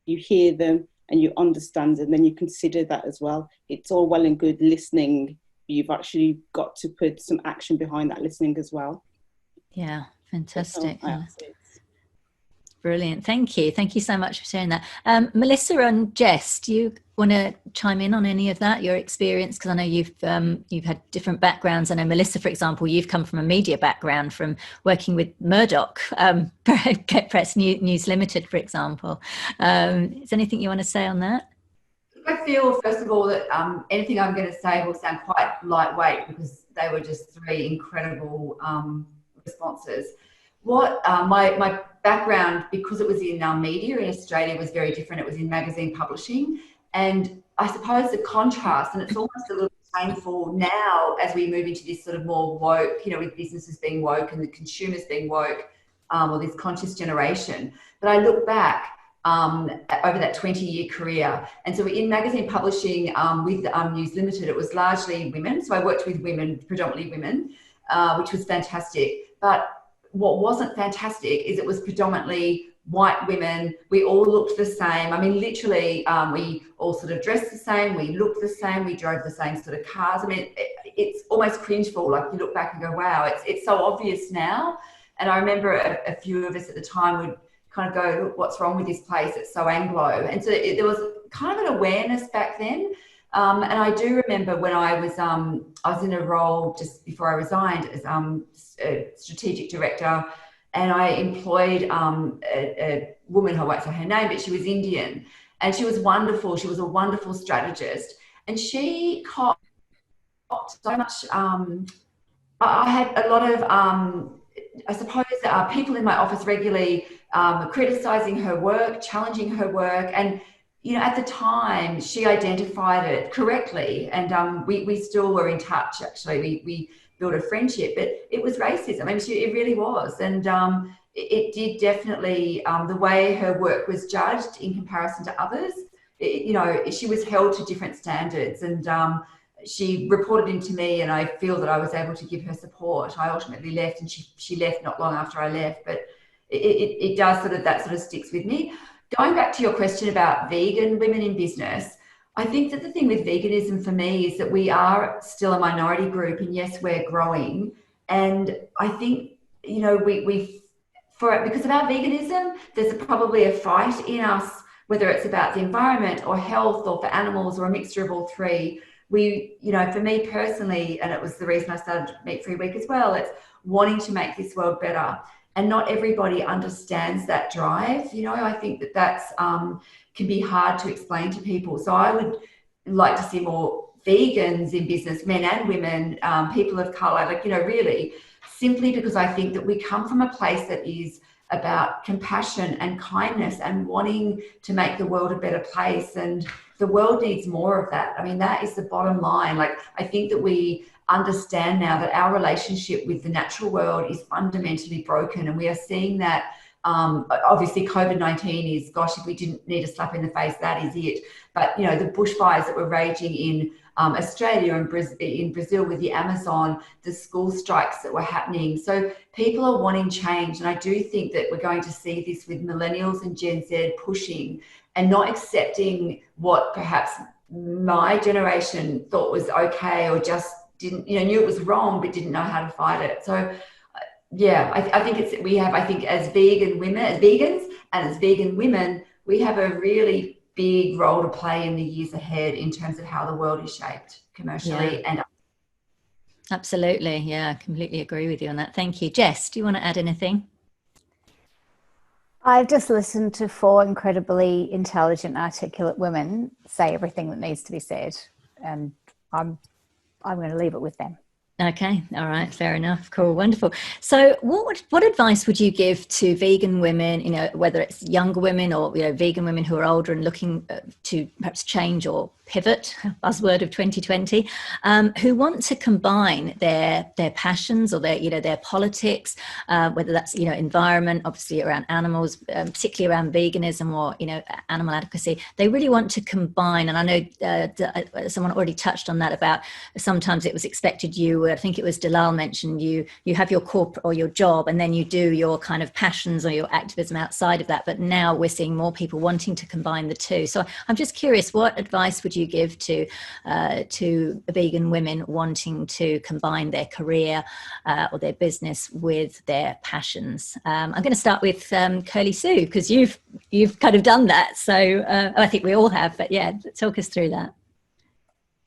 you hear them and you understand, and then you consider that as well. It's all well and good listening, but you've actually got to put some action behind that listening as well. Yeah, fantastic. Brilliant. Thank you. Thank you so much for sharing that. Melissa and Jess, do you want to chime in on any of that, your experience? Because I know you've had different backgrounds. I know, Melissa, for example, you've come from a media background, from working with Murdoch, Press News Limited, for example. Is there anything you want to say on that? I feel, first of all, that anything I'm going to say will sound quite lightweight, because they were just three incredible responses. What my background, because it was in media in Australia, was very different. It was in magazine publishing, and I suppose the contrast, and it's almost a little painful now as we move into this sort of more woke, you know, with businesses being woke and the consumers being woke, or this conscious generation. But I look back over that 20-year career, and so in magazine publishing with News Limited, it was largely women. So I worked with women, predominantly women, which was fantastic. But what wasn't fantastic is it was predominantly white women. We all looked the same. I mean, literally, we all sort of dressed the same. We looked the same. We drove the same sort of cars. I mean, it's almost cringeful. Like, you look back and go, wow, it's so obvious now. And I remember a few of us at the time would kind of go, look, what's wrong with this place? It's so Anglo. And so there was kind of an awareness back then. And I do remember when I was in a role just before I resigned as a strategic director, and I employed a woman who I won't say her name, but she was Indian, and she was wonderful. She was a wonderful strategist, and she caught so much. I had a lot of, I suppose, people in my office regularly criticizing her work, challenging her work, and you know, at the time, she identified it correctly, and we still were in touch. Actually, we built a friendship, but it was racism. I mean, it really was, and it did definitely, the way her work was judged in comparison to others. You know, she was held to different standards, and she reported into me, and I feel that I was able to give her support. I ultimately left, and she left not long after I left, but it does that sort of sticks with me. Going back to your question about vegan women in business, I think that the thing with veganism for me is that we are still a minority group, and yes, we're growing. And I think, you know, because of our veganism, there's probably a fight in us, whether it's about the environment or health or for animals or a mixture of all three. You know, for me personally, and it was the reason I started Meat Free Week as well, it's wanting to make this world better. And not everybody understands that drive. You know, I think that's can be hard to explain to people. So I would like to see more vegans in business, men and women, people of color, like, you know, really, simply because I think that we come from a place that is about compassion and kindness and wanting to make the world a better place. And the world needs more of that. I mean, that is the bottom line. Like, I think that we understand now that our relationship with the natural world is fundamentally broken, and we are seeing that. Obviously COVID-19 is, gosh, if we didn't need a slap in the face, that is it. But, you know, the bushfires that were raging in Australia and in Brazil with the Amazon, the school strikes that were happening. So people are wanting change. And I do think that we're going to see this with millennials and Gen Z pushing and not accepting what perhaps my generation thought was okay, or just didn't, you know, knew it was wrong, but didn't know how to fight it. So yeah, I think I think as vegan women, as vegans and as vegan women, we have a really big role to play in the years ahead in terms of how the world is shaped commercially. And absolutely. Yeah, I completely agree with you on that. Thank you. Jess, do you want to add anything? I've just listened to 4 incredibly intelligent, articulate women say everything that needs to be said, and I'm going to leave it with them. Okay. All right. Fair enough. Cool. Wonderful. So what advice would you give to vegan women, you know, whether it's younger women or, you know, vegan women who are older and looking to perhaps change or pivot, buzzword of 2020, who want to combine their passions or their politics, whether that's, you know, environment, obviously around animals, particularly around veganism or, you know, animal advocacy. They really want to combine. And I know someone already touched on that about sometimes it was expected I think it was Dalal mentioned you have your corporate or your job, and then you do your kind of passions or your activism outside of that. But now we're seeing more people wanting to combine the two. So I'm just curious, what advice would you give to vegan women wanting to combine their career or their business with their passions? I'm going to start with Curly Sue, because you've kind of done that. So I think we all have. But yeah, talk us through that.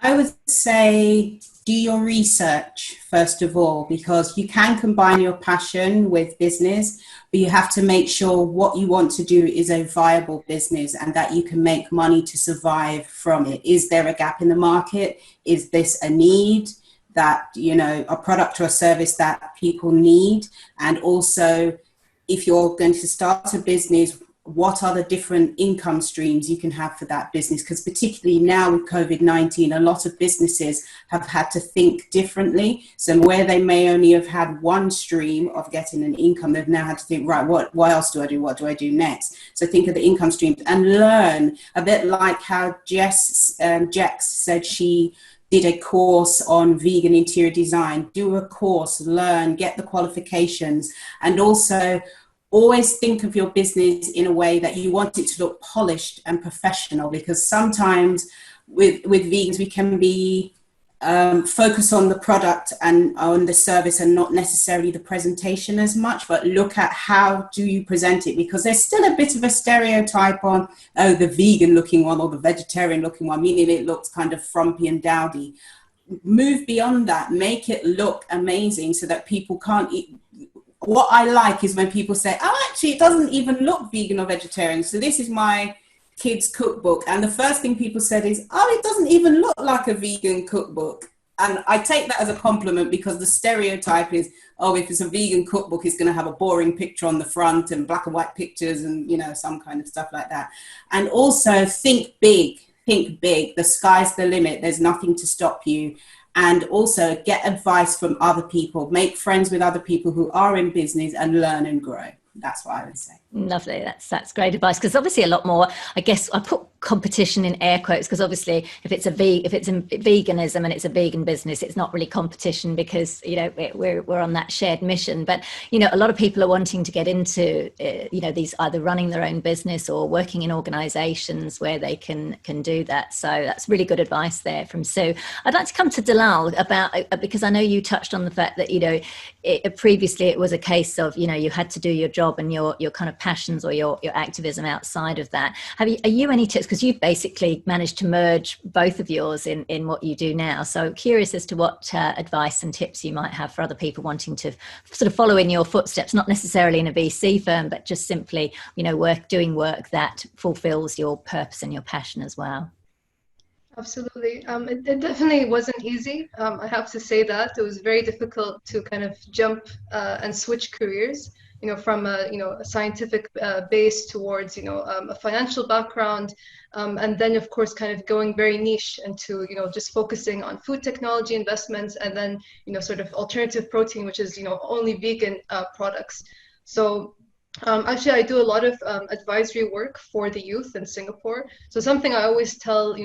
I would say do your research first of all, because you can combine your passion with business, but you have to make sure what you want to do is a viable business and that you can make money to survive from it. Is there a gap in the market? Is this a need that, you know, a product or a service that people need? And also, if you're going to start a business, what are the different income streams you can have for that business? Because particularly now with COVID-19, a lot of businesses have had to think differently. So where they may only have had one stream of getting an income, they've now had to think, right, what else do I do? What do I do next? So think of the income streams and learn, a bit like how Jex said she did a course on vegan interior design. Do a course, learn, get the qualifications, and also always think of your business in a way that you want it to look polished and professional, because sometimes with vegans, we can be focused on the product and on the service and not necessarily the presentation as much, but look at how do you present it, because there's still a bit of a stereotype on, oh, the vegan looking one or the vegetarian looking one, meaning it looks kind of frumpy and dowdy. Move beyond that, make it look amazing so that people can't eat. What I like is when people say, oh, actually, it doesn't even look vegan or vegetarian. So this is my kids' cookbook. And the first thing people said is, oh, it doesn't even look like a vegan cookbook. And I take that as a compliment, because the stereotype is, oh, if it's a vegan cookbook, it's going to have a boring picture on the front and black and white pictures and, you know, some kind of stuff like that. And also think big. The sky's the limit. There's nothing to stop you. And also get advice from other people, make friends with other people who are in business and learn and grow. That's what I would say. Lovely. That's great advice, because obviously a lot more, I guess I put competition in air quotes, because obviously if it's in veganism and it's a vegan business, it's not really competition, because, you know, we're on that shared mission. But, you know, a lot of people are wanting to get into, you know, these either running their own business or working in organizations where they can do that. So that's really good advice there from Sue. I'd like to come to Dalal about, because I know you touched on the fact that, you know, previously it was a case of, you know, you had to do your job and your kind of passions or your activism outside of that. Are you any tips, because you've basically managed to merge both of yours in what you do now, so curious as to what advice and tips you might have for other people wanting to sort of follow in your footsteps, not necessarily in a VC firm, but just simply, you know, doing work that fulfills your purpose and your passion as well. Absolutely. It definitely wasn't easy. I have to say that it was very difficult to kind of jump and switch careers. from a scientific base towards a financial background, and then of course kind of going very niche into just focusing on food technology investments, and then sort of alternative protein, which is only vegan products. So actually, I do a lot of advisory work for the youth in Singapore. So something I always tell,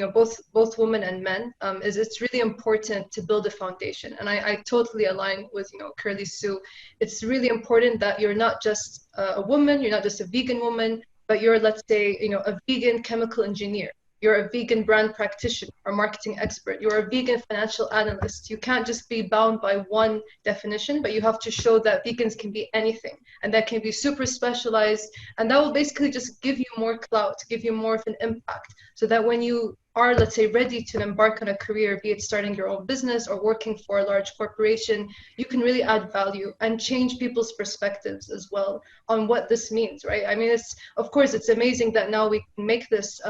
both women and men, is it's really important to build a foundation. And I totally align with, Curly Sue. It's really important that you're not just a woman, you're not just a vegan woman, but you're, let's say, a vegan chemical engineer. You're a vegan brand practitioner or marketing expert. You're a vegan financial analyst. You can't just be bound by one definition, but you have to show that vegans can be anything, and that can be super specialized. And that will basically just give you more clout, give you more of an impact, so that when you are, let's say, ready to embark on a career, be it starting your own business or working for a large corporation, you can really add value and change people's perspectives as well on what this means, right? I mean, of course, it's amazing that now we can make this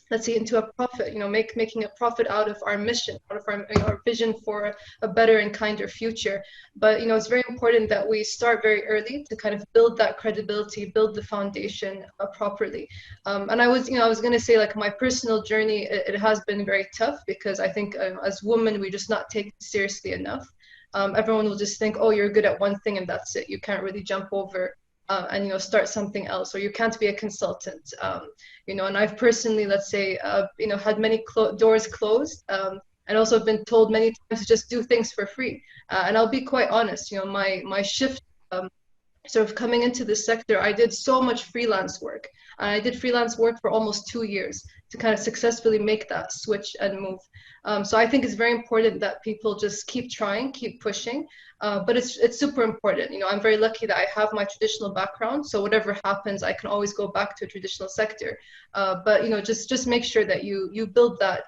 let's say into a profit, making a profit out of our mission, out of our vision for a better and kinder future. But it's very important that we start very early to kind of build that credibility, build the foundation properly. And I was going to say, like, my personal journey, it has been very tough, because I think as women, we just not take it seriously enough. Everyone will just think, oh, you're good at one thing and that's it. You can't really jump over and start something else, or you can't be a consultant. And I've personally, let's say, had many doors closed, and also been told many times to just do things for free. And I'll be quite honest, my shift, sort of coming into this sector, I did so much freelance work. I did freelance work for almost 2 years to kind of successfully make that switch and move. So I think it's very important that people just keep trying, keep pushing. But it's super important. I'm very lucky that I have my traditional background. So whatever happens, I can always go back to a traditional sector. But just make sure that you build that,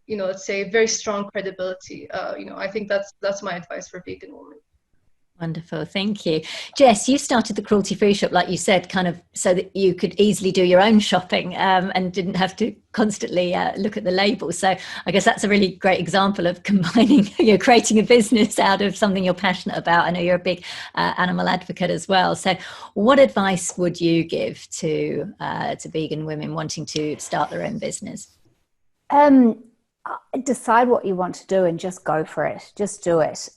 let's say, very strong credibility. I think that's my advice for vegan women. Wonderful. Thank you. Jess, you started the cruelty-free shop, like you said, kind of so that you could easily do your own shopping and didn't have to constantly look at the labels. So I guess that's a really great example of combining, creating a business out of something you're passionate about. I know you're a big animal advocate as well. So what advice would you give to vegan women wanting to start their own business? Decide what you want to do and just go for it. Just do it.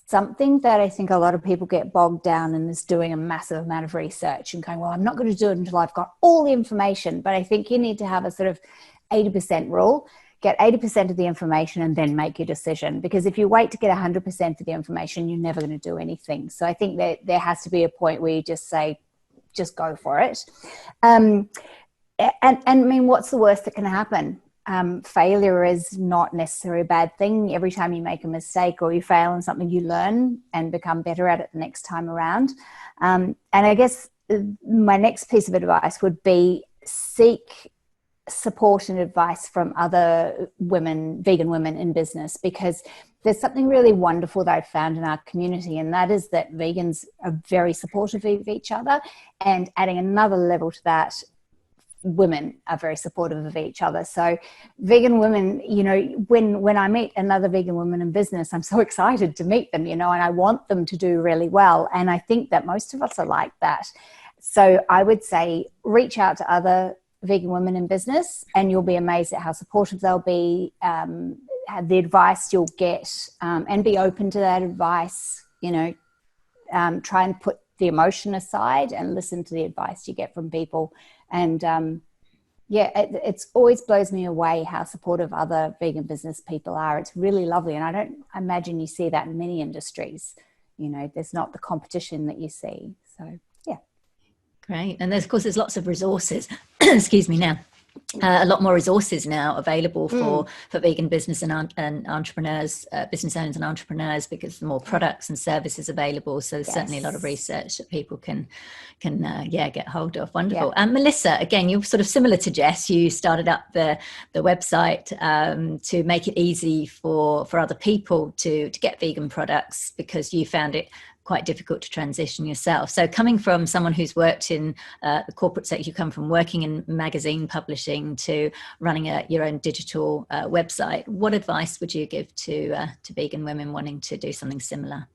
Something that I think a lot of people get bogged down in is doing a massive amount of research and going, well, I'm not going to do it until I've got all the information. But I think you need to have a sort of 80% rule. Get 80% of the information and then make your decision. Because if you wait to get 100% of the information, you're never going to do anything. So I think that there has to be a point where you just say, just go for it. And I mean, what's the worst that can happen? Failure is not necessarily a bad thing. Every time you make a mistake or you fail in something, you learn and become better at it the next time around. And I guess my next piece of advice would be seek support and advice from other women, vegan women in business, because there's something really wonderful that I've found in our community, and that is that vegans are very supportive of each other. And adding another level to that, women are very supportive of each other. So vegan women, when I meet another vegan woman in business, I'm so excited to meet them, and I want them to do really well. And I think that most of us are like that. So I would say reach out to other vegan women in business and you'll be amazed at how supportive they'll be, the advice you'll get, and be open to that advice. Try and put the emotion aside and listen to the advice you get from people. And it's always blows me away how supportive other vegan business people are. It's really lovely. And I don't imagine you see that in many industries. There's not the competition that you see. So, yeah. Great. And of course, there's lots of resources, excuse me now. A lot more resources now available for vegan business and entrepreneurs, business owners and entrepreneurs, because the more products and services available. So there's certainly a lot of research that people can get hold of. Wonderful. And Melissa, again, you're sort of similar to Jess. You started up the website to make it easy for other people to get vegan products, because you found it quite difficult to transition yourself. So coming from someone who's worked in the corporate sector, you come from working in magazine publishing to running your own digital website. What advice would you give to vegan women wanting to do something similar?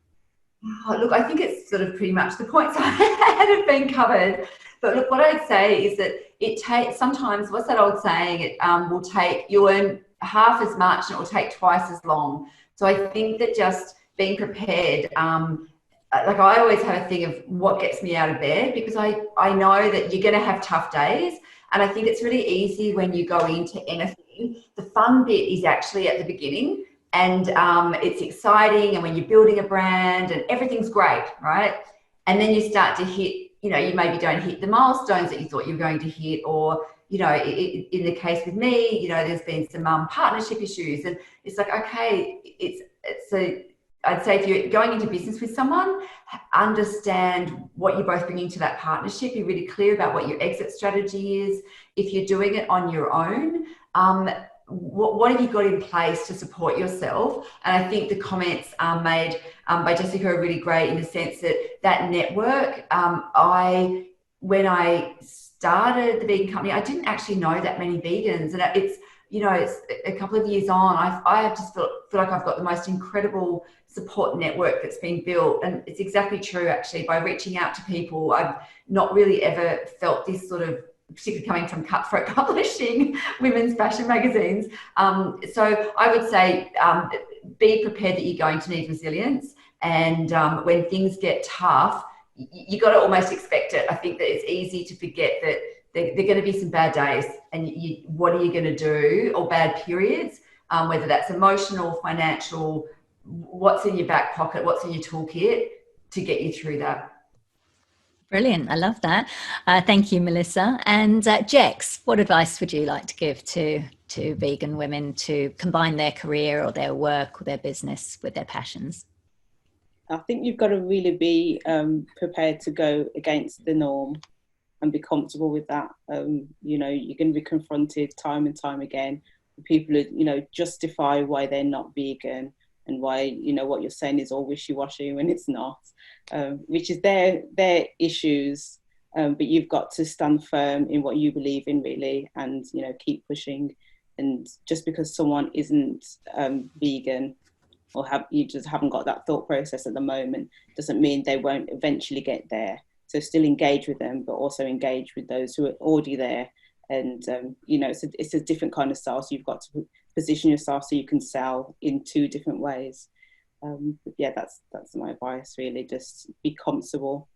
Oh, look, I think it's sort of pretty much the points I had have been covered. But look, what I'd say is that it takes sometimes, what's that old saying? It will take, you earn half as much and it will take twice as long. So I think that just being prepared, like I always have a thing of what gets me out of bed, because I know that you're going to have tough days. And I think it's really easy when you go into anything. The fun bit is actually at the beginning. And it's exciting, and when you're building a brand and everything's great, right? And then you start to hit, you maybe don't hit the milestones that you thought you were going to hit, or in the case with me, there's been some partnership issues, and it's like, okay, I'd say if you're going into business with someone, understand what you're both bringing to that partnership. Be really clear about what your exit strategy is. If you're doing it on your own, what have you got in place to support yourself? And I think the comments made by Jessica are really great, in the sense that network. When I started the vegan company, I didn't actually know that many vegans, and it's a couple of years on, I just feel like I've got the most incredible support network that's been built. And it's exactly true, actually. By reaching out to people, I've not really ever felt this sort of, particularly coming from cutthroat publishing women's fashion magazines. So I would say be prepared that you're going to need resilience. And when things get tough, you got to almost expect it. I think that it's easy to forget that there are going to be some bad days, and what are you going to do, or bad periods, whether that's emotional, financial, what's in your back pocket, what's in your toolkit to get you through that. Brilliant. I love that. Thank you, Melissa. And Jex, what advice would you like to give to vegan women to combine their career or their work or their business with their passions? I think you've got to really be prepared to go against the norm and be comfortable with that. You're going to be confronted time and time again with people who, justify why they're not vegan, and why, what you're saying is all wishy-washy when it's not, which is their issues. But you've got to stand firm in what you believe in, really, and, keep pushing. And just because someone isn't vegan, or you just haven't got that thought process at the moment, doesn't mean they won't eventually get there. So still engage with them, but also engage with those who are already there. And, it's a different kind of style. So you've got to position yourself so you can sell in two different ways. That's my advice, really. Just be comfortable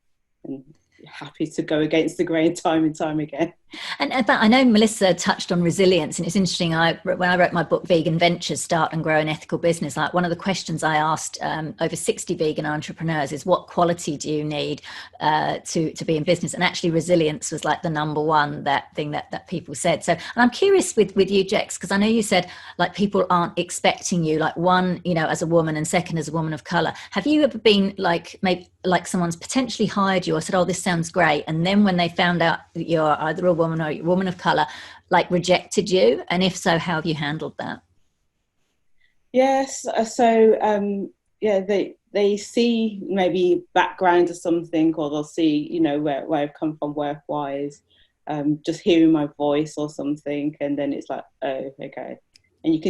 and happy to go against the grain time and time again. And I know Melissa touched on resilience, and it's interesting. When I wrote my book, Vegan Ventures: Start and Grow an Ethical Business, like one of the questions I asked over 60 vegan entrepreneurs is, what quality do you need to be in business? And actually, resilience was like the number one thing that people said. So, and I'm curious with you, Jex, because I know you said like people aren't expecting you, like one, as a woman, and second as a woman of color. Have you ever been like maybe like someone's potentially hired you or said, oh, this sounds great, and then when they found out that you're either a woman or a woman of color, like rejected you? And if so, how have you handled that? Yes. So they see maybe background or something, or they'll see where I've come from work wise, just hearing my voice or something, and then it's like, oh, okay. And you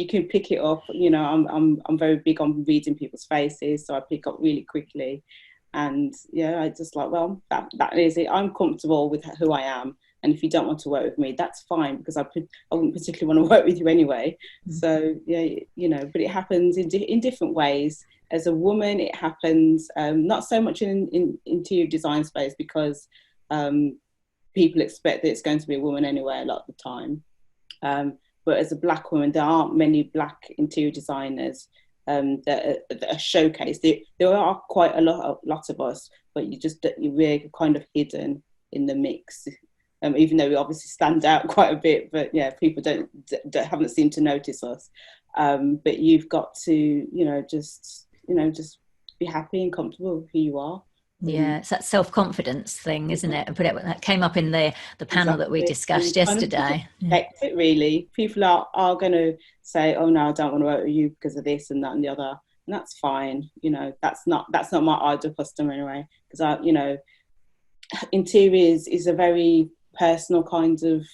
can pick it up. I'm very big on reading people's faces, so I pick up really quickly. And I just like, well, that is it. I'm comfortable with who I am, and if you don't want to work with me, that's fine, because I wouldn't particularly want to work with you anyway. Mm-hmm. So but it happens in different ways. As a woman, it happens not so much in interior design space, because people expect that it's going to be a woman anyway a lot of the time. But as a Black woman, there aren't many Black interior designers that are showcased. There are quite a lot of us, but we're kind of hidden in the mix. Even though we obviously stand out quite a bit, but people haven't seemed to notice us. But you've got to, just be happy and comfortable with who you are. Yeah, it's that self-confidence thing, isn't it? That came up in the panel that we discussed yesterday. Expect it, really. People are going to say, "Oh no, I don't want to work with you because of this and that and the other," and that's fine. That's not my ideal customer anyway. Because interiors is a very personal kind of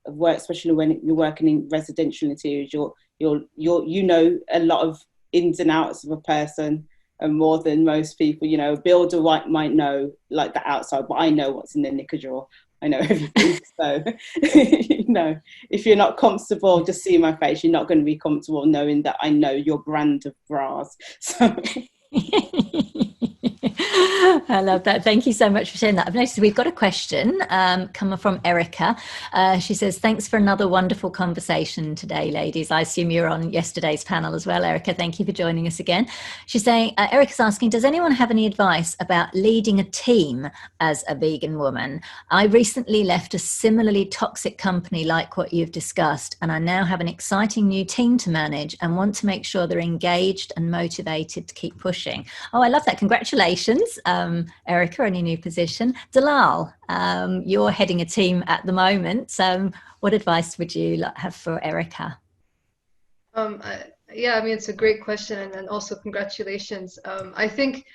work, especially when you're working in residential interiors. You're a lot of ins and outs of a person. more than most people. You know, a builder might know like the outside, but I know what's in the knicker drawer. I know everything. So, you know, if you're not comfortable just seeing my face, you're not going to be comfortable knowing that I know your brand of bras. So. I love that. Thank you so much for sharing that. I've noticed we've got a question coming from Erica. She says, thanks for another wonderful conversation today, ladies. I assume you're on yesterday's panel as well, Erica. Thank you for joining us again. She's saying, Erica's asking, does anyone have any advice about leading a team as a vegan woman? I recently left a similarly toxic company like what you've discussed, and I now have an exciting new team to manage and want to make sure they're engaged and motivated to keep pushing. Oh, I love that. Congratulations, Erica, on your new position. Dalal, you're heading a team at the moment. What advice would you have for Erica? Yeah, I mean, it's a great question, and also congratulations. I think,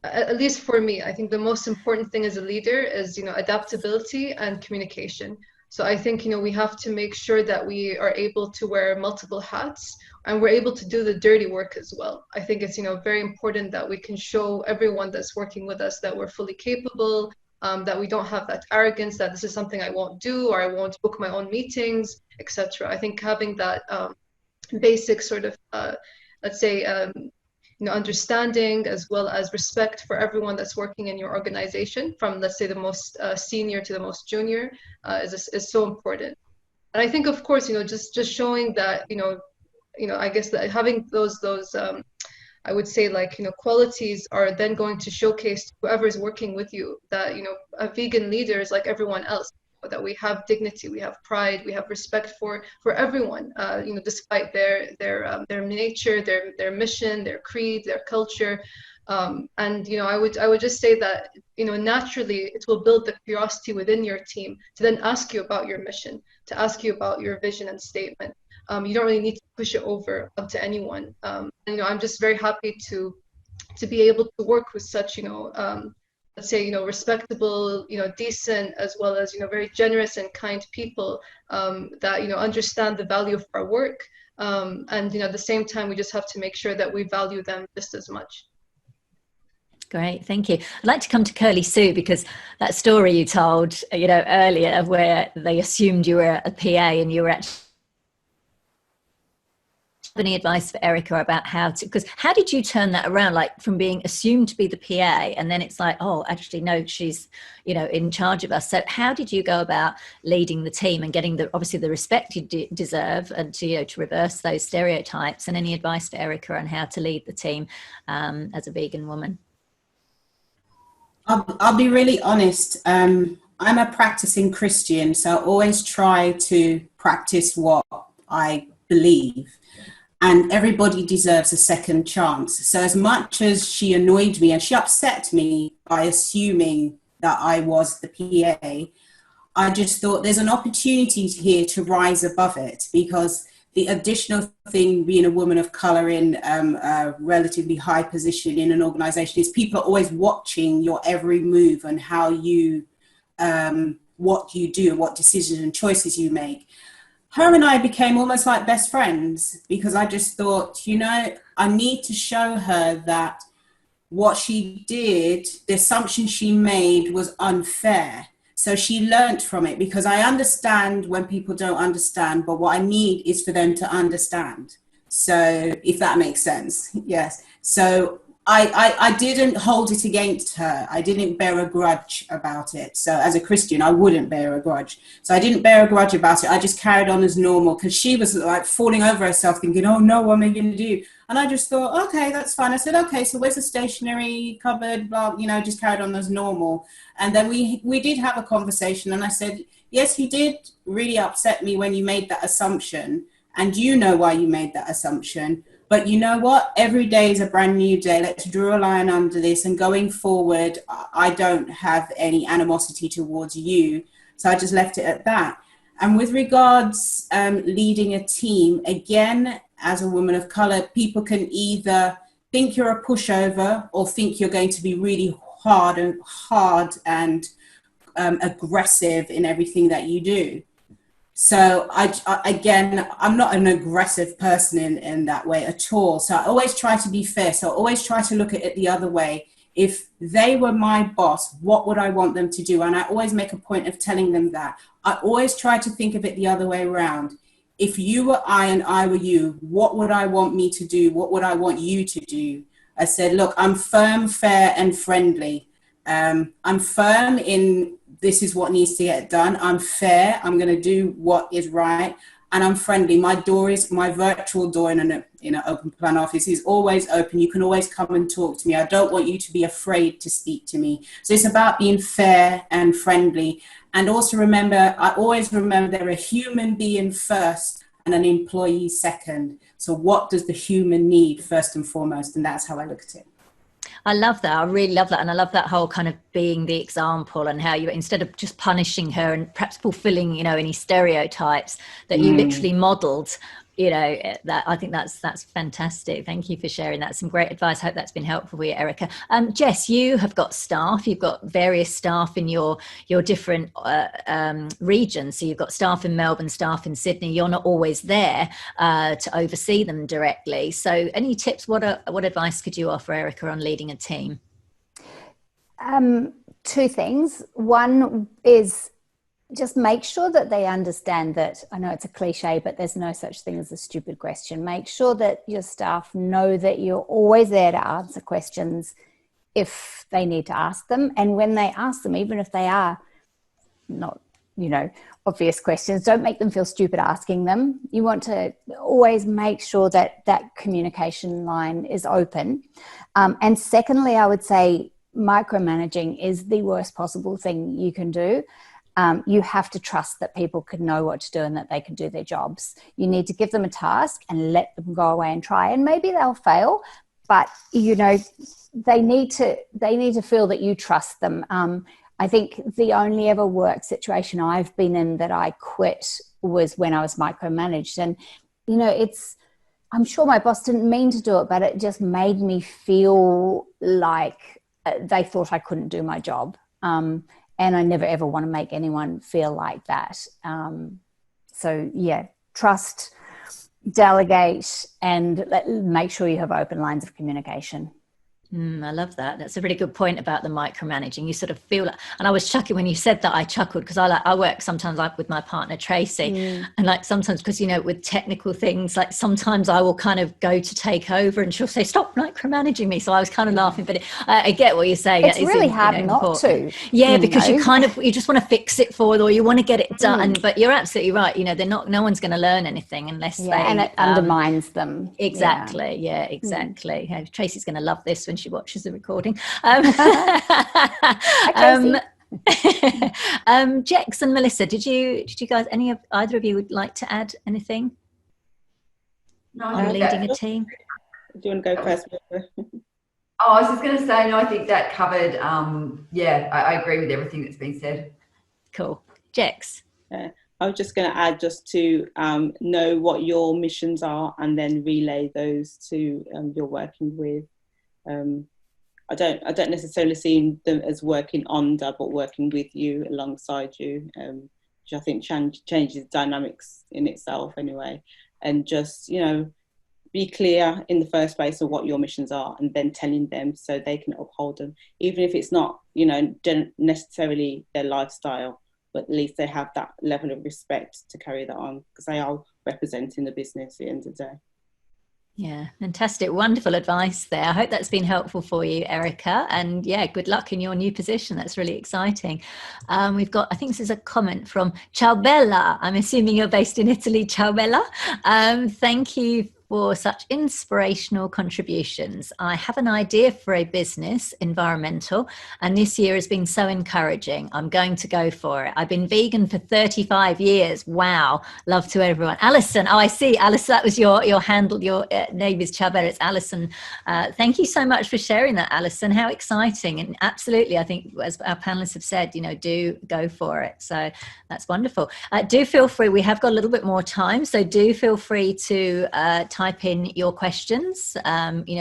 at least for me, I think the most important thing as a leader is, you know, adaptability and communication. So I think, you know, we have to make sure that we are able to wear multiple hats and we're able to do the dirty work as well. I think it's, you know, very important that we can show everyone that's working with us that we're fully capable, that we don't have that arrogance that this is something I won't do or I won't book my own meetings, etc. I think having that basic sort of, let's say, you know, understanding as well as respect for everyone that's working in your organization, from, let's say, the most senior to the most junior, is so important. And I think, of course, you know, just showing that, you know, I guess that having those I would say, like, you know, qualities are then going to showcase to whoever's working with you that, you know, a vegan leader is like everyone else, that we have dignity, we have pride, we have respect for everyone, you know, despite their nature, their mission, their creed, their culture. And, you know, I would just say that, you know, naturally it will build the curiosity within your team to then ask you about your mission, to ask you about your vision and statement. You don't really need to push it over onto anyone. And, you know, I'm just very happy to be able to work with such, you know, let's say, you know, respectable, you know, decent, as well as, you know, very generous and kind people, that, you know, understand the value of our work. And, you know, at the same time, we just have to make sure that we value them just as much. Great, thank you. I'd like to come to Curly Sue, because that story you told, you know, earlier, where they assumed you were a PA and you were actually. Any advice for Erica about how did you turn that around, like from being assumed to be the PA and then it's like, oh, actually no, she's, you know, in charge of us. So how did you go about leading the team and getting obviously the respect you deserve, and to, you know, to reverse those stereotypes? And any advice for Erica on how to lead the team as a vegan woman? I'll be really honest. I'm a practicing Christian, so I always try to practice what I believe. And everybody deserves a second chance. So as much as she annoyed me and she upset me by assuming that I was the PA, I just thought there's an opportunity here to rise above it, because the additional thing being a woman of color in a relatively high position in an organization is people are always watching your every move and how you, what you do, what decisions and choices you make. Her and I became almost like best friends, because I just thought, you know, I need to show her that what she did, the assumption she made was unfair. So she learned from it, because I understand when people don't understand, but what I need is for them to understand. So if that makes sense, yes. So I didn't hold it against her. I didn't bear a grudge about it. So as a Christian, I wouldn't bear a grudge. So I didn't bear a grudge about it. I just carried on as normal, because she was like falling over herself thinking, oh no, what am I going to do? And I just thought, okay, that's fine. I said, okay, so where's the stationery cupboard? Blah, you know, just carried on as normal. And then we did have a conversation, and I said, yes, you did really upset me when you made that assumption. And you know why you made that assumption. But you know what? Every day is a brand new day. Let's draw a line under this. And going forward, I don't have any animosity towards you. So I just left it at that. And with regards leading a team, again, as a woman of color, people can either think you're a pushover or think you're going to be really hard and aggressive in everything that you do. So again, I'm not an aggressive person in that way at all. So I always try to be fair. So I always try to look at it the other way. If they were my boss, what would I want them to do? And I always make a point of telling them that. I always try to think of it the other way around. If you were I and I were you, what would I want me to do? What would I want you to do? I said, look, I'm firm, fair, and friendly. I'm firm in this is what needs to get done. I'm fair. I'm going to do what is right. And I'm friendly. My virtual door in an open plan office is always open. You can always come and talk to me. I don't want you to be afraid to speak to me. So it's about being fair and friendly. And also I always remember they're a human being first and an employee second. So what does the human need first and foremost? And that's how I look at it. I love that. I really love that. And I love that whole kind of being the example, and how you, instead of just punishing her and perhaps fulfilling, any stereotypes, that you literally modeled, that. I think that's fantastic. Thank you for sharing that. Some great advice. I hope that's been helpful for you, Erica. Jess, you have got staff. You've got various staff in your different regions. So you've got staff in Melbourne, staff in Sydney. You're not always there to oversee them directly. So any tips? What advice could you offer, Erica, on leading a team? Two things. One is just make sure that they understand that, I know it's a cliche, but there's no such thing as a stupid question. Make sure that your staff know that you're always there to answer questions if they need to ask them. And when they ask them, even if they are not, obvious questions, don't make them feel stupid asking them. You want to always make sure that that communication line is open. And secondly, I would say micromanaging is the worst possible thing you can do. You have to trust that people can know what to do and that they can do their jobs. You need to give them a task and let them go away and try. And maybe they'll fail, but they need to feel that you trust them. I think the only ever work situation I've been in that I quit was when I was micromanaged. And I'm sure my boss didn't mean to do it, but it just made me feel like they thought I couldn't do my job. And I never, ever want to make anyone feel like that. So, yeah, trust, delegate, and make sure you have open lines of communication. I love that. That's a really good point about the micromanaging. You sort of feel like, and I was chuckling when you said that. I chuckled because I work sometimes with my partner Tracy, and sometimes because with technical things, sometimes I will kind of go to take over, and she'll say stop micromanaging me. So I was kind of laughing, but I get what you're saying. It's really hard not to. Yeah, because you just want to fix it forward, or you want to get it done. But you're absolutely right. They're not. No one's going to learn anything unless they. And it undermines them. Exactly. Yeah. Exactly. Tracy's going to love this when she watches the recording. Jex and Melissa, did you guys, either of you would like to add anything on leading a team? Do you want to go first? I was just going to say, no, I think that covered, I agree with everything that's been said. Cool. Jex? I was just going to add to know what your missions are and then relay those to you're working with. I don't necessarily see them as working under, but working with you, alongside you, which I think changes dynamics in itself anyway. And just, be clear in the first place of what your missions are, and then telling them so they can uphold them, even if it's not, necessarily their lifestyle, but at least they have that level of respect to carry that on, because they are representing the business at the end of the day. Yeah, fantastic. Wonderful advice there. I hope that's been helpful for you, Erica. And good luck in your new position. That's really exciting. We've got, I think this is a comment from Ciao Bella. I'm assuming you're based in Italy. Ciao Bella. Thank you for such inspirational contributions. I have an idea for a business, environmental, and this year has been so encouraging. I'm going to go for it. I've been vegan for 35 years. Wow. Love to everyone. Alison. Oh, I see. Alison, that was your handle. Your name is Chabert. It's Alison. Thank you so much for sharing that, Alison. How exciting. And absolutely, I think, as our panelists have said, do go for it. So that's wonderful. Do feel free. We have got a little bit more time. So do feel free to type in your questions.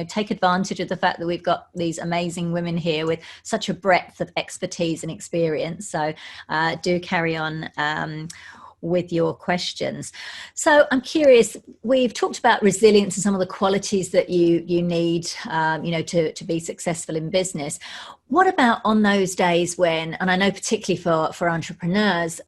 Take advantage of the fact that we've got these amazing women here with such a breadth of expertise and experience. So do carry on. with your questions. So I'm curious, we've talked about resilience and some of the qualities that you need, to be successful in business. What about on those days when, and I know particularly for entrepreneurs,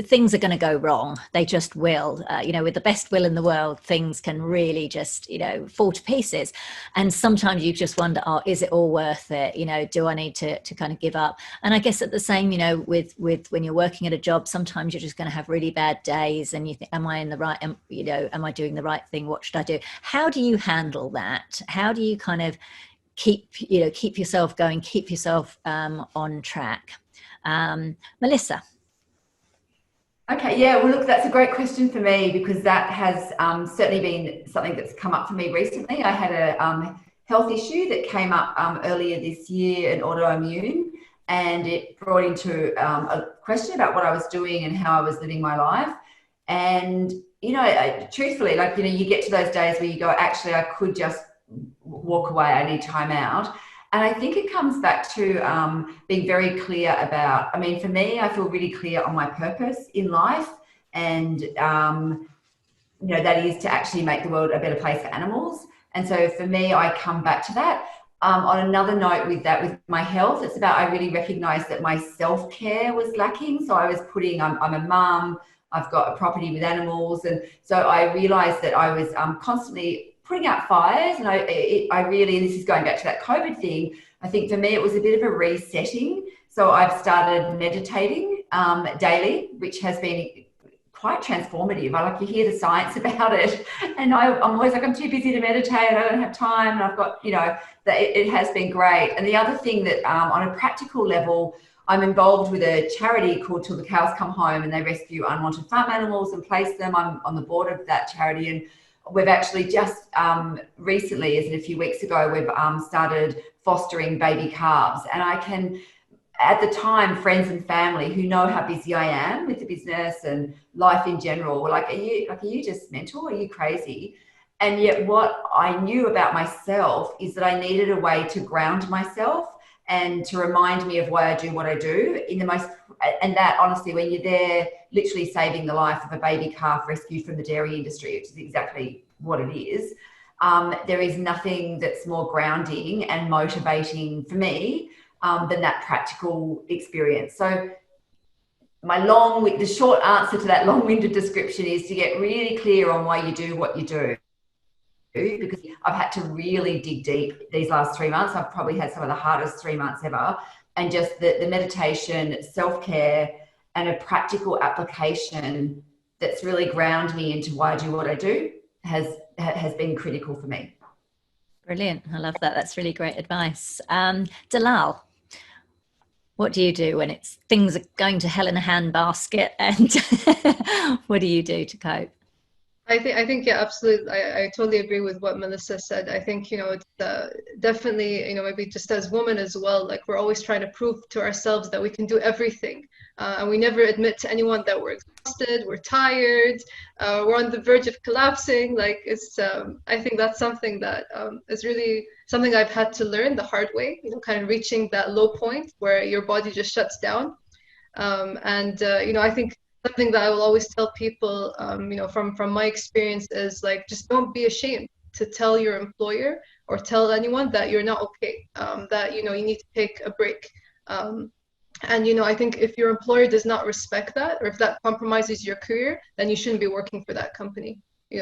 things are going to go wrong. They just will. With the best will in the world, things can really just, fall to pieces. And sometimes you just wonder, is it all worth it? Do I need to kind of give up? And I guess at the same, with when you're working at a job, sometimes you're just going to have really bad days and you think, am I in the right, am I doing the right thing? What should I do? How do you handle that? How do you kind of keep yourself going, keep yourself on track? Melissa. Okay, yeah, well, look, that's a great question for me because that has certainly been something that's come up for me recently. I had a health issue that came up earlier this year, an autoimmune, and it brought into a question about what I was doing and how I was living my life. And, truthfully, you get to those days where you go, actually, I could just walk away. I need time out. And I think it comes back to being very clear about, for me, I feel really clear on my purpose in life. And, that is to actually make the world a better place for animals. And so for me, I come back to that. On another note with my health, it's about, I really recognized that my self-care was lacking. So I was I'm a mum, I've got a property with animals. And so I realized that I was constantly putting out fires, and I really, and this is going back to that COVID thing, I think for me it was a bit of a resetting. So I've started meditating daily, which has been quite transformative. You hear the science about it, and I'm always like, I'm too busy to meditate, I don't have time, and I've got, that it has been great. And the other thing that on a practical level, I'm involved with a charity called Till the Cows Come Home, and they rescue unwanted farm animals and place them. I'm on the board of that charity, and we've actually just recently, as in a few weeks ago, we've started fostering baby calves. And I can, at the time, friends and family who know how busy I am with the business and life in general were like, are you just mental? Are you crazy? And yet what I knew about myself is that I needed a way to ground myself and to remind me of why I do what I do and that honestly, when you're there literally saving the life of a baby calf rescued from the dairy industry, which is exactly what it is, there is nothing that's more grounding and motivating for me than that practical experience. So the short answer to that long-winded description is to get really clear on why you do what you do. Because I've had to really dig deep these last 3 months. I've probably had some of the hardest 3 months ever. And just the meditation, self-care, and a practical application that's really ground me into why I do what I do has been critical for me. Brilliant. I love that. That's really great advice. Dalal, what do you do when things are going to hell in a handbasket, and what do you do to cope? I think, yeah, absolutely. I totally agree with what Melissa said. I think, it's definitely, maybe just as women as well, we're always trying to prove to ourselves that we can do everything. And we never admit to anyone that we're exhausted, we're tired, we're on the verge of collapsing. I think that's something that is really something I've had to learn the hard way, kind of reaching that low point where your body just shuts down. I think something that I will always tell people, from my experience is just don't be ashamed to tell your employer or tell anyone that you're not okay, that, you need to take a break. I think if your employer does not respect that, or if that compromises your career, then you shouldn't be working for that company,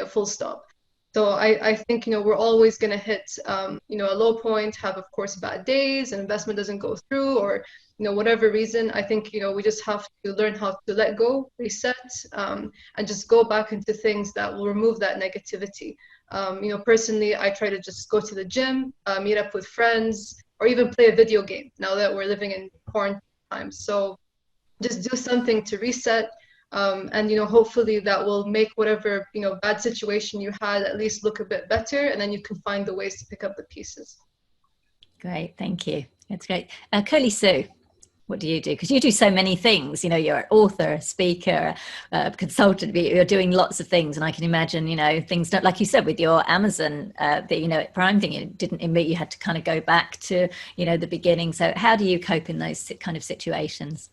full stop. So I think, we're always going to hit, a low point, have, of course, bad days, and investment doesn't go through, or, whatever reason. I think, we just have to learn how to let go, reset, and just go back into things that will remove that negativity. Personally, I try to just go to the gym, meet up with friends, or even play a video game now that we're living in quarantine times. So just do something to reset. Hopefully that will make whatever, bad situation you had at least look a bit better, and then you can find the ways to pick up the pieces. Great, thank you. That's great. Curly Sue, what do you do? Because you do so many things. You're an author, speaker, consultant. You're doing lots of things, and I can imagine, things don't, like you said with your Amazon, Prime thing. It didn't admit you had to kind of go back to, the beginning. So how do you cope in those kind of situations?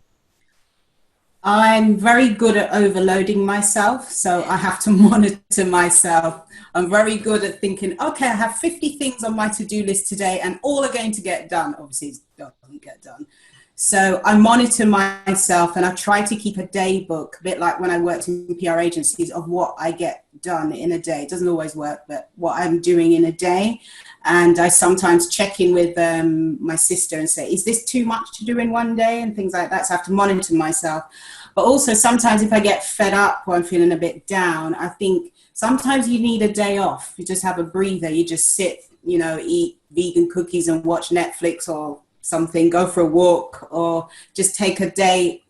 I'm very good at overloading myself, so I have to monitor myself. I'm very good at thinking, okay, I have 50 things on my to-do list today and all are going to get done. Obviously, it doesn't get done. So I monitor myself and I try to keep a day book, a bit like when I worked in PR agencies, of what I get done in a day. It doesn't always work, but what I'm doing in a day. And I sometimes check in with my sister and say, is this too much to do in one day? And things like that. So I have to monitor myself. But also sometimes if I get fed up or I'm feeling a bit down, I think sometimes you need a day off. You just have a breather. You just sit, eat vegan cookies and watch Netflix or something, go for a walk, or just take a day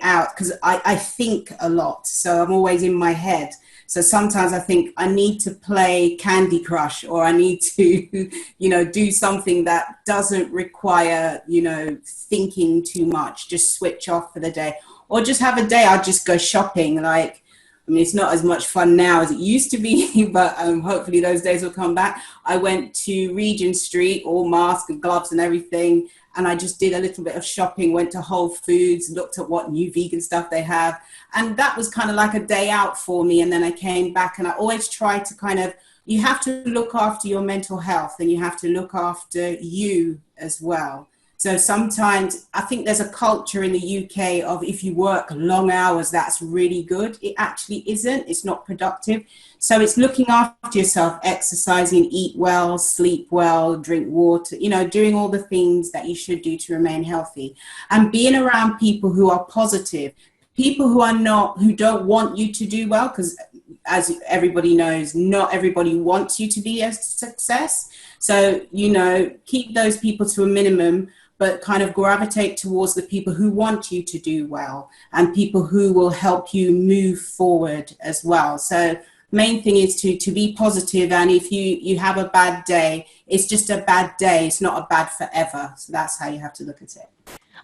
out, because I think a lot, so I'm always in my head. So sometimes I think I need to play Candy Crush, or I need to do something that doesn't require thinking too much, just switch off for the day, or just have a day I'll just go shopping. It's not as much fun now as it used to be, but hopefully those days will come back. I went to Regent Street, all masks and gloves and everything, and I just did a little bit of shopping, went to Whole Foods, looked at what new vegan stuff they have, and that was kind of like a day out for me. And then I came back, and I always try to you have to look after your mental health, and you have to look after you as well. So sometimes I think there's a culture in the UK of if you work long hours, that's really good. It actually isn't. It's not productive. So it's looking after yourself, exercising, eat well, sleep well, drink water, doing all the things that you should do to remain healthy, and being around people who are positive, people who don't want you to do well, because as everybody knows, not everybody wants you to be a success. So, keep those people to a minimum, but kind of gravitate towards the people who want you to do well and people who will help you move forward as well. So main thing is to be positive, and if you have a bad day, it's just a bad day. It's not a bad forever. So that's how you have to look at it.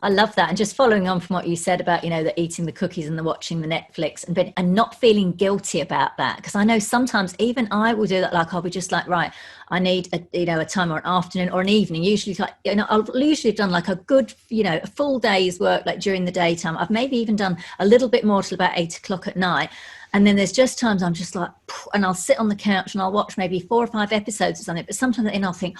I love that. And just following on from what you said about, the eating the cookies and the watching the Netflix and not feeling guilty about that. Because I know sometimes even I will do that. Like I'll be just like, right, I need a time or an afternoon or an evening. Usually, I've usually done like a good, a full day's work, like during the daytime. I've maybe even done a little bit more till about 8 o'clock at night. And then there's just times I'm just like, and I'll sit on the couch and I'll watch maybe 4 or 5 episodes or something. But sometimes I'll think,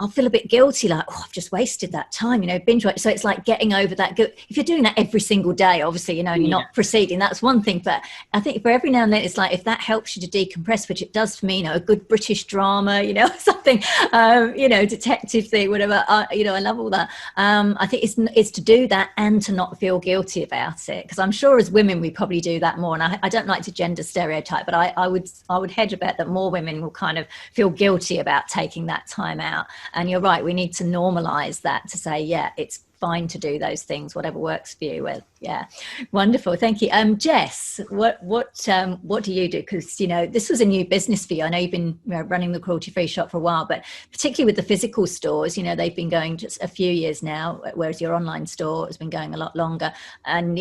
I'll feel a bit guilty, like, I've just wasted that time, binge watch. So it's like getting over that. If you're doing that every single day, obviously, and you're not proceeding, that's one thing. But I think for every now and then, it's like, if that helps you to decompress, which it does for me, a good British drama, something, detective thing, whatever, I love all that. I think it's to do that and to not feel guilty about it. Because I'm sure as women, we probably do that more. And I don't like to gender stereotype, but I would hedge a bet that more women will kind of feel guilty about taking that time out. And you're right, we need to normalize that, to say, yeah, it's fine to do those things, whatever works for you. Well, yeah, wonderful, thank you. Jess, what do you do? Because this was a new business for you. I know you've been running the cruelty-free shop for a while, but particularly with the physical stores, they've been going just a few years now, whereas your online store has been going a lot longer. And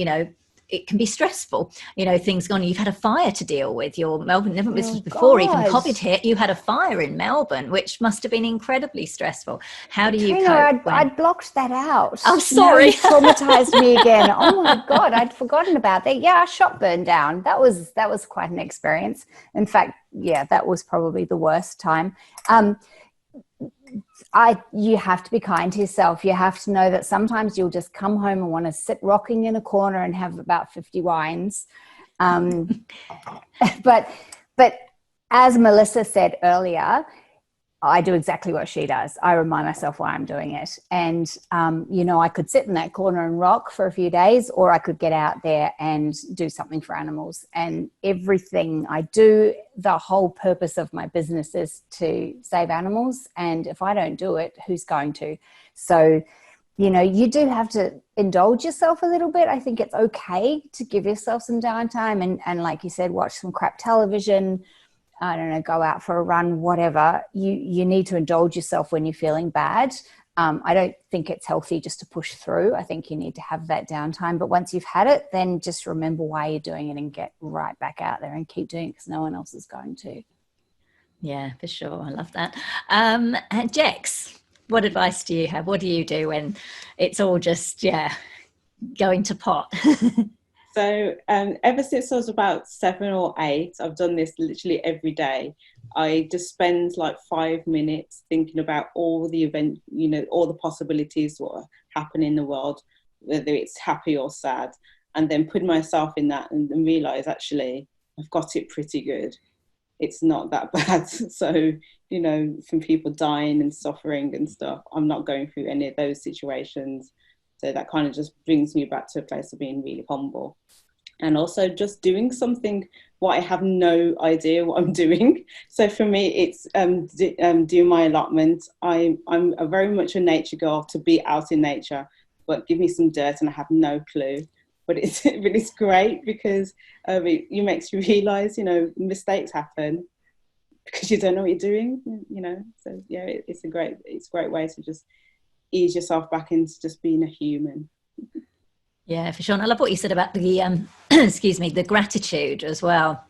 it can be stressful, things gone. You've had a fire to deal with. Your Melbourne, never this was before even COVID hit. You had a fire in Melbourne, which must have been incredibly stressful. How do you cope? I'd blocked that out. I'm sorry. You traumatized me again. Oh my God, I'd forgotten about that. Yeah, our shop burned down. That was quite an experience. In fact, yeah, that was probably the worst time. You have to be kind to yourself. You have to know that sometimes you'll just come home and want to sit rocking in a corner and have about 50 wines. But as Melissa said earlier, I do exactly what she does. I remind myself why I'm doing it. And, I could sit in that corner and rock for a few days, or I could get out there and do something for animals. And everything I do, the whole purpose of my business is to save animals. And if I don't do it, who's going to? So, you do have to indulge yourself a little bit. I think it's okay to give yourself some downtime and like you said, watch some crap television, I don't know, go out for a run, whatever. You need to indulge yourself when you're feeling bad. I don't think it's healthy just to push through. I think you need to have that downtime. But once you've had it, then just remember why you're doing it and get right back out there and keep doing it, because no one else is going to. Yeah, for sure. I love that. And Jex, what advice do you have? What do you do when it's all just, going to pot? So ever since I was about 7 or 8, I've done this literally every day. I just spend like 5 minutes thinking about all the event, you know, all the possibilities what happen in the world, whether it's happy or sad, and then put myself in that and realize actually I've got it pretty good. It's not that bad. So, you know, from people dying and suffering and stuff, I'm not going through any of those situations. So that kind of just brings me back to a place of being really humble. And also just doing something what I have no idea what I'm doing. So for me, it's doing my allotment. I'm a very much a nature girl, to be out in nature, but give me some dirt and I have no clue. But it's great because it makes you realise, you know, mistakes happen because you don't know what you're doing, you know. So yeah, it's a great way to just ease yourself back into just being a human. Yeah, for sure. And I love what you said about the excuse me, the gratitude as well.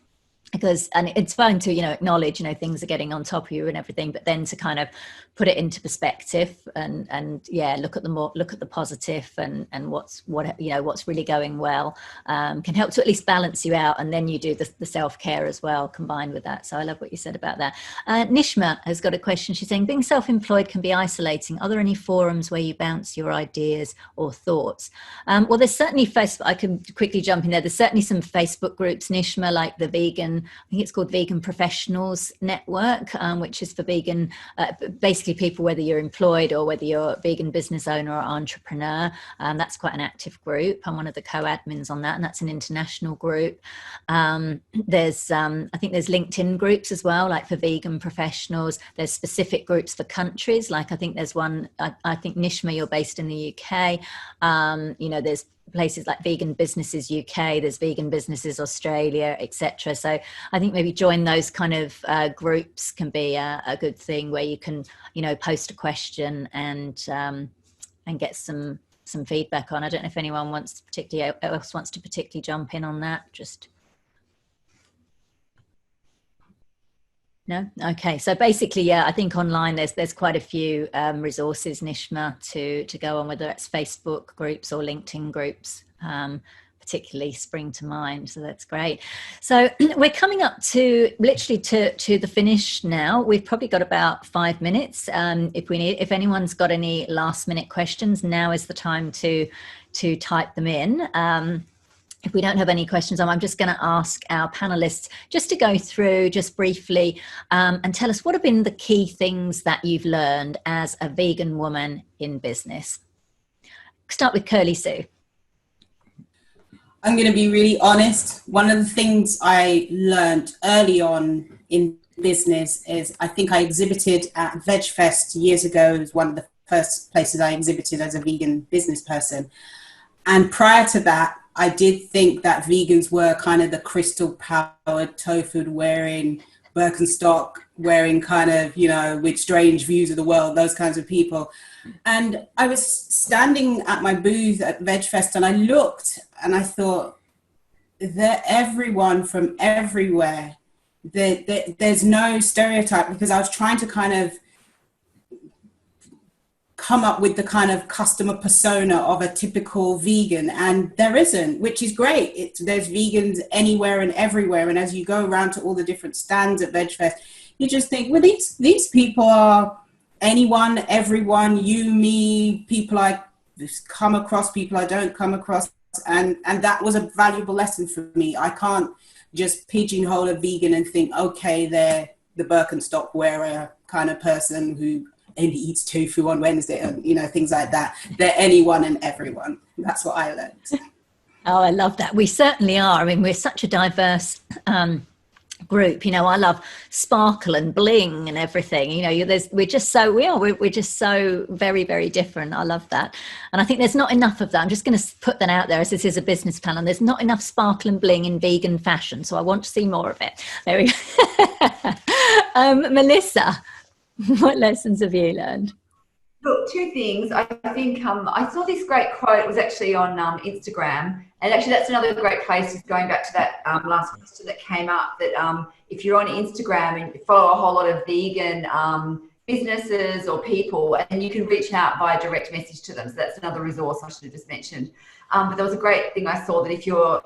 Because, and it's fine to, you know, acknowledge, you know, things are getting on top of you and everything, but then to kind of put it into perspective and yeah, look at the positive and what you know, what's really going well, can help to at least balance you out. And then you do the self-care as well combined with that. So I love what you said about that. Nishma has got a question. She's saying, being self-employed can be isolating. Are there any forums where you bounce your ideas or thoughts? Well, there's certainly Facebook. I can quickly jump in there. There's certainly some Facebook groups, Nishma, like the vegan, I think it's called Vegan Professionals Network, which is for vegan, basically people, whether you're employed or whether you're a vegan business owner or entrepreneur. That's quite an active group. I'm one of the co-admins on that, and that's an international group. There's, I think there's LinkedIn groups as well, like for vegan professionals. There's specific groups for countries. Like I think there's one, I think Nishma, you're based in the UK. You know, there's places like Vegan Businesses UK, there's Vegan Businesses Australia, etc. So I think maybe join those kind of groups can be a good thing, where you can, you know, post a question and get some feedback on. I don't know if anyone else wants to particularly jump in on that. Just no? Okay. So basically, yeah, I think online there's quite a few resources, Nishma, to go on, whether it's Facebook groups or LinkedIn groups, particularly spring to mind. So that's great. So we're coming up to literally to the finish now. We've probably got about 5 minutes. If anyone's got any last minute questions, now is the time to type them in. If we don't have any questions, I'm just going to ask our panelists just to go through just briefly and tell us what have been the key things that you've learned as a vegan woman in business. Start with Curly Sue. I'm going to be really honest. One of the things I learned early on in business is, I think I exhibited at VegFest years ago. It was one of the first places I exhibited as a vegan business person. And prior to that, I did think that vegans were kind of the crystal powered, tofu wearing, Birkenstock wearing, kind of, you know, with strange views of the world, those kinds of people. And I was standing at my booth at VegFest and I looked and I thought, they're everyone from everywhere. There's no stereotype, because I was trying to kind of come up with the kind of customer persona of a typical vegan, and there isn't, which is great. There's vegans anywhere and everywhere, and as you go around to all the different stands at VegFest, you just think, well, these people are anyone, everyone, you, me, people I come across, people I don't come across, and that was a valuable lesson for me. I can't just pigeonhole a vegan and think, okay, they're the Birkenstock wearer kind of person who only eats tofu on Wednesday, and, you know, things like that. They're anyone and everyone. That's what I learned. Oh, I love that. We certainly are. I mean, we're such a diverse group. You know, I love sparkle and bling and everything. You know, we're just so very, very different. I love that. And I think there's not enough of that. I'm just going to put that out there, as this is a business panel. There's not enough sparkle and bling in vegan fashion. So I want to see more of it. There we go. Melissa, what lessons have you learned? Look, two things. I think I saw this great quote. It was actually on Instagram, and actually that's another great place, is going back to that last question that came up, that if you're on Instagram and you follow a whole lot of vegan businesses or people, and you can reach out via direct message to them. So that's another resource I should have just mentioned. But there was a great thing I saw, that if you're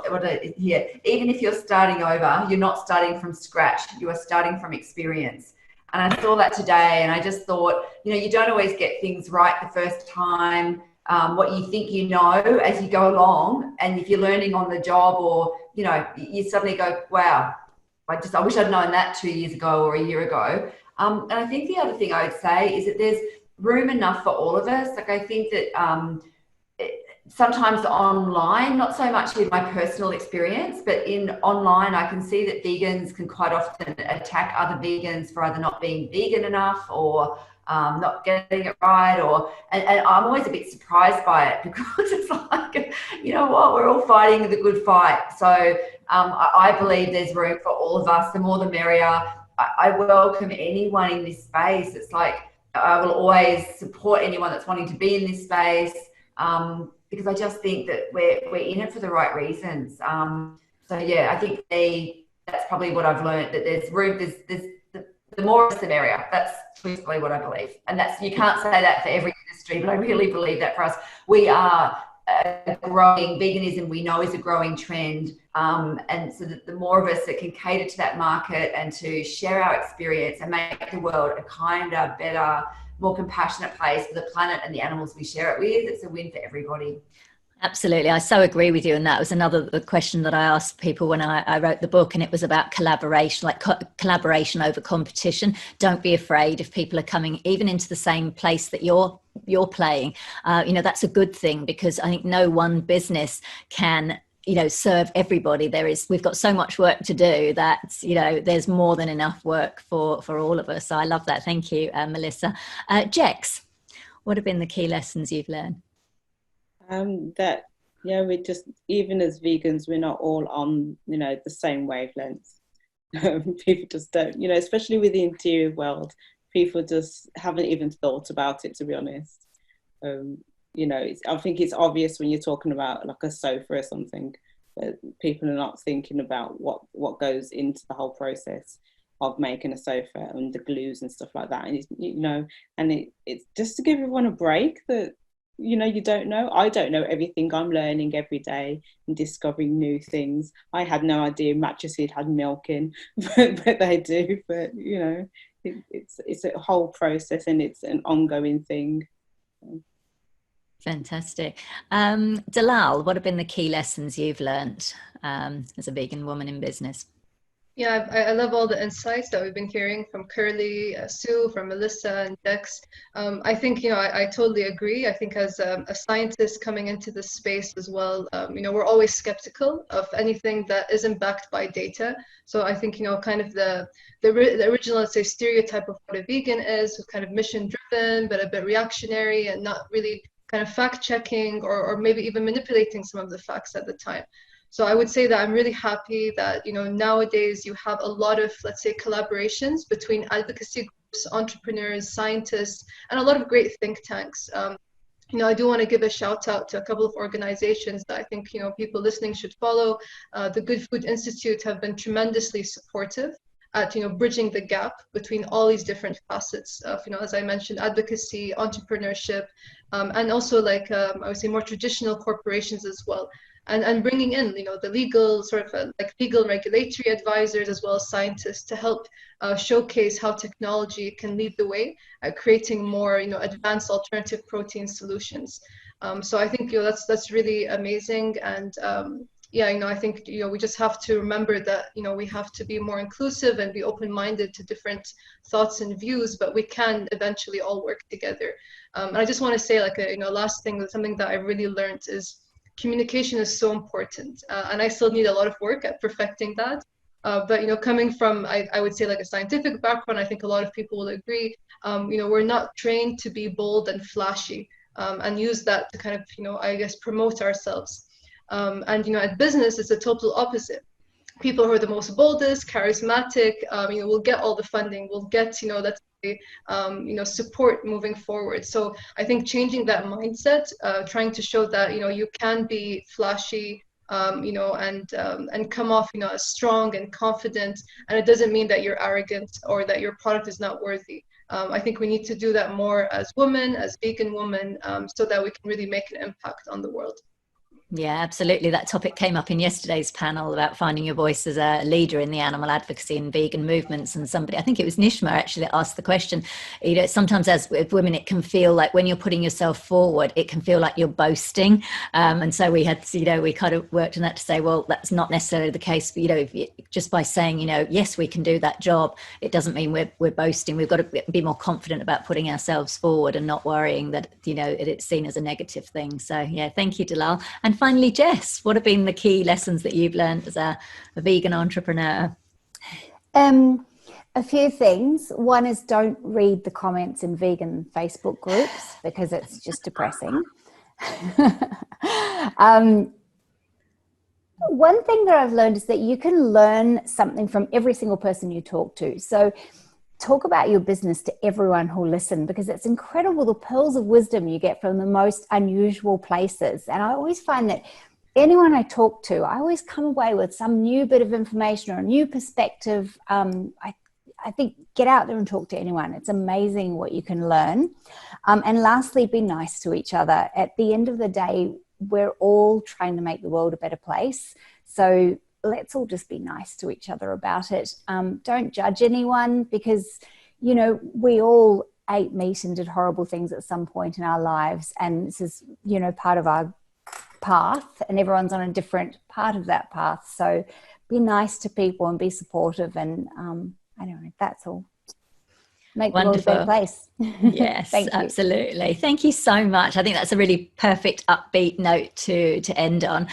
even if you're starting over, you're not starting from scratch, you are starting from experience. And I saw that today, and I just thought, you don't always get things right the first time. What you think you know as you go along, and if you're learning on the job, or you suddenly go, wow, I wish I'd known that 2 years ago or a year ago. And I think the other thing I would say is that there's room enough for all of us. Like, I think that sometimes online, not so much with my personal experience, but in online, I can see that vegans can quite often attack other vegans for either not being vegan enough, or not getting it right, and I'm always a bit surprised by it, because it's like, you know what, we're all fighting the good fight. So I believe there's room for all of us. The more the merrier. I welcome anyone in this space. It's like, I will always support anyone that's wanting to be in this space, because I just think that we're in it for the right reasons. So yeah, I think that's probably what I've learned, that there's room, the more of the merrier. That's truthfully what I believe. And you can't say that for every industry, but I really believe that for us. We are growing, veganism we know is a growing trend, and so that the more of us that can cater to that market and to share our experience and make the world a kinder, better, more compassionate place for the planet and the animals we share it with, it's a win for everybody. Absolutely. I so agree with you. And that was another question that I asked people when I wrote the book, and it was about collaboration, like collaboration over competition. Don't be afraid if people are coming even into the same place that you're playing. That's a good thing, because I think no one business can serve everybody. We've got so much work to do that there's more than enough work for all of us. So I love that. Thank you, Melissa. Jex, what have been the key lessons you've learned? We just, even as vegans, we're not all on the same wavelengths. People just don't, especially with the interior world, people just haven't even thought about it, to be honest. I think it's obvious when you're talking about like a sofa or something, but people are not thinking about what goes into the whole process of making a sofa, and the glues and stuff like that. And it's just to give everyone a break, that you don't know. I don't know everything. I'm learning every day and discovering new things. I had no idea mattresses had milk in, but they do. But it's a whole process, and it's an ongoing thing. Fantastic. Dalal, what have been the key lessons you've learned as a vegan woman in business? Yeah, I love all the insights that we've been hearing from Curly, Sue, from Melissa and Dex. I think, I totally agree. I think as a scientist coming into this space as well, we're always skeptical of anything that isn't backed by data. So I think, kind of the original, let's say, stereotype of what a vegan is kind of mission driven, but a bit reactionary and not really kind of fact checking or maybe even manipulating some of the facts at the time. So I would say that I'm really happy that, nowadays you have a lot of, let's say, collaborations between advocacy groups, entrepreneurs, scientists, and a lot of great think tanks. I do want to give a shout out to a couple of organizations that I think, people listening should follow. The Good Food Institute have been tremendously supportive at, bridging the gap between all these different facets of, as I mentioned, advocacy, entrepreneurship, and also like, I would say more traditional corporations as well. And bringing in, the legal sort of like legal regulatory advisors as well as scientists to help showcase how technology can lead the way at creating more, advanced alternative protein solutions. So I think, that's really amazing. And I think, we just have to remember that, we have to be more inclusive and be open-minded to different thoughts and views, but we can eventually all work together. And I just want to say, like, last thing, something that I really learned is communication is so important, and I still need a lot of work at perfecting that. But coming from, I would say, like a scientific background, I think a lot of people will agree. We're not trained to be bold and flashy, and use that to kind of, I guess, promote ourselves. And at business, it's the total opposite. People who are the most boldest, charismatic, will get all the funding, will get, let's say, support moving forward. So I think changing that mindset, trying to show that, you can be flashy, and come off, as strong and confident. And it doesn't mean that you're arrogant or that your product is not worthy. I think we need to do that more as women, as vegan women, so that we can really make an impact on the world. Yeah, absolutely. That topic came up in yesterday's panel about finding your voice as a leader in the animal advocacy and vegan movements. And somebody, I think it was Nishma actually, that asked the question, sometimes as with women, it can feel like when you're putting yourself forward, it can feel like you're boasting. And so we had, we kind of worked on that to say, well, that's not necessarily the case. Just by saying, yes, we can do that job, it doesn't mean we're boasting. We've got to be more confident about putting ourselves forward and not worrying that, it's seen as a negative thing. So yeah, thank you, Dalal. And finally, Jess, what have been the key lessons that you've learned as a vegan entrepreneur? A few things. One is don't read the comments in vegan Facebook groups because it's just depressing. One thing that I've learned is that you can learn something from every single person you talk to. So talk about your business to everyone who'll listen, because it's incredible the pearls of wisdom you get from the most unusual places. And I always find that anyone I talk to, I always come away with some new bit of information or a new perspective. I think get out there and talk to anyone. It's amazing what you can learn. And lastly, be nice to each other. At the end of the day, we're all trying to make the world a better place. So let's all just be nice to each other about it. Don't judge anyone because, we all ate meat and did horrible things at some point in our lives. And this is, part of our path, and everyone's on a different part of that path. So be nice to people and be supportive. And I don't know, that's all. Make the world a better place. Yes, absolutely. Thank you so much. I think that's a really perfect upbeat note to end on.